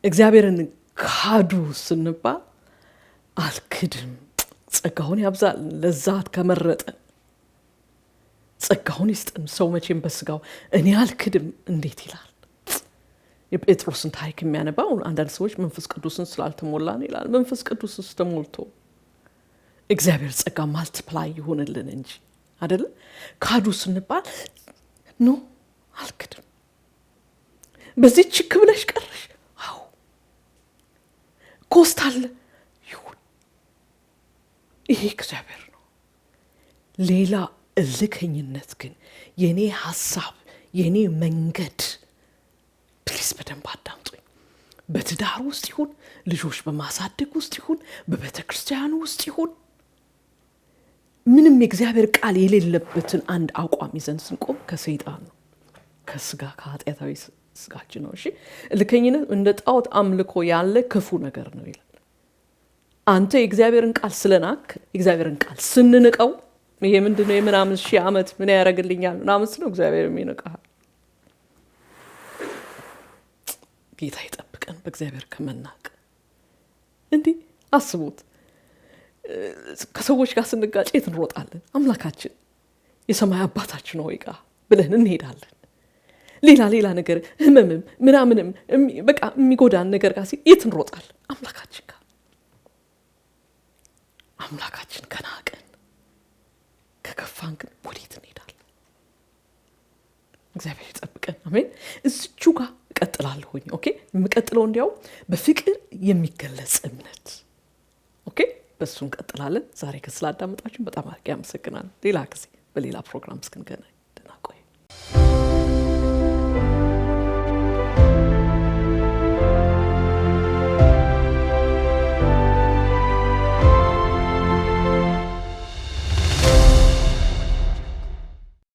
እግዚአብሔርን ካዱ ስንባል አልክድም፣ ጸጋውን ያብዛል፣ ለዛት ከመረጠ ጸጋውን ይስጥን። ሰው መቼም በስጋው እኔ አልክድም እንዴት ይላል? የጴጥሮስን ታሪክ የሚያነባው አንዳንድ ሰዎች መንፈስ ቅዱስን ስላልተሞላ ነው ይላል። መንፈስ ቅዱስስ ተሞልቶ እግዚአብሔር ጸጋ ማልቲፕላይ ይሆንልን እንጂ አይደል? ካዱ ስንባል ኖ አልክድም፣ በዚህ ችክ ብለሽ ቀርሽ፣ አዎ ኮስታል ይሁን፣ ይሄ እግዚአብሔር ነው። ሌላ እልከኝነት ግን የኔ ሐሳብ የኔ መንገድ፣ ፕሊስ በደንብ አዳምጡኝ። በትዳር ውስጥ ይሁን፣ ልጆች በማሳደግ ውስጥ ይሁን፣ በቤተ ክርስቲያን ውስጥ ይሁን፣ ምንም የእግዚአብሔር ቃል የሌለበትን አንድ አቋም ይዘን ስንቆም ከሰይጣን ነው፣ ከስጋ ከኃጢአታዊ ስጋችን ነው። እሺ እልከኝነት እንደ ጣዖት አምልኮ ያለ ክፉ ነገር ነው ይላል። አንተ የእግዚአብሔርን ቃል ስለናክ የእግዚአብሔርን ቃል ስንንቀው ይሄ ምንድነው? የምናምን ሺህ ዓመት ምን ያደርግልኛል ምናምን ነው እግዚአብሔር የሚነቃል። ጌታ ይጠብቀን በእግዚአብሔር ከመናቅ። እንዲህ አስቡት፣ ከሰዎች ጋር ስንጋጭ የት እንሮጣለን? አምላካችን የሰማይ አባታችን ሆይ ጋር ብለን እንሄዳለን። ሌላ ነገር ህመምም ምናምንም በቃ የሚጎዳን ነገር ጋር የት እንሮጣለን? አምላካችን ጋር። አምላካችን ከናቀን ከከፋን ግን ወዴት እንሄዳለን? እግዚአብሔር ይጠብቀን። አሜን። እዚቹ ጋር እቀጥላለሁኝ። ኦኬ የምቀጥለው እንዲያው በፍቅር የሚገለጽ እምነት። ኦኬ በሱ እንቀጥላለን። ዛሬ ከስላዳመጣችሁ በጣም አመሰግናለሁ። ሌላ ጊዜ በሌላ ፕሮግራም እስክንገናኝ